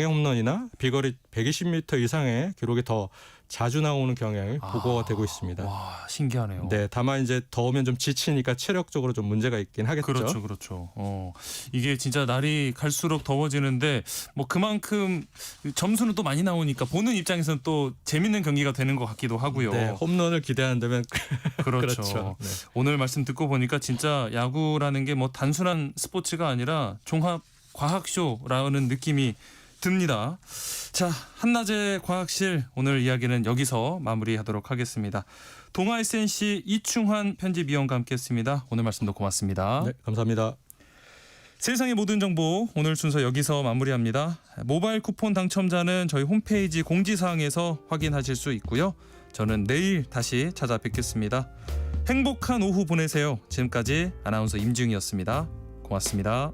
홈런이나 비거리 120m 이상의 기록이 더 자주 나오는 경향이 보고가 되고 있습니다. 와, 신기하네요. 네, 다만 이제 더우면 좀 지치니까 체력적으로 좀 문제가 있긴 하겠죠. 그렇죠. 이게 진짜 날이 갈수록 더워지는데 뭐 그만큼 점수는 또 많이 나오니까 보는 입장에서는 또 재밌는 경기가 되는 것 같기도 하고요. 네, 홈런을 기대한다면 그렇죠. 네. 오늘 말씀 듣고 보니까 진짜 야구라는 게 뭐 단순한 스포츠가 아니라 종합 과학쇼라는 느낌이 듭니다. 자, 한낮의 과학실 오늘 이야기는 여기서 마무리하도록 하겠습니다. 동아 SNC 이충환 편집위원과 함께했습니다. 오늘 말씀도 고맙습니다. 네, 감사합니다. 세상의 모든 정보 오늘 순서 여기서 마무리합니다. 모바일 쿠폰 당첨자는 저희 홈페이지 공지사항에서 확인하실 수 있고요. 저는 내일 다시 찾아뵙겠습니다. 행복한 오후 보내세요. 지금까지 아나운서 임지웅이었습니다. 고맙습니다.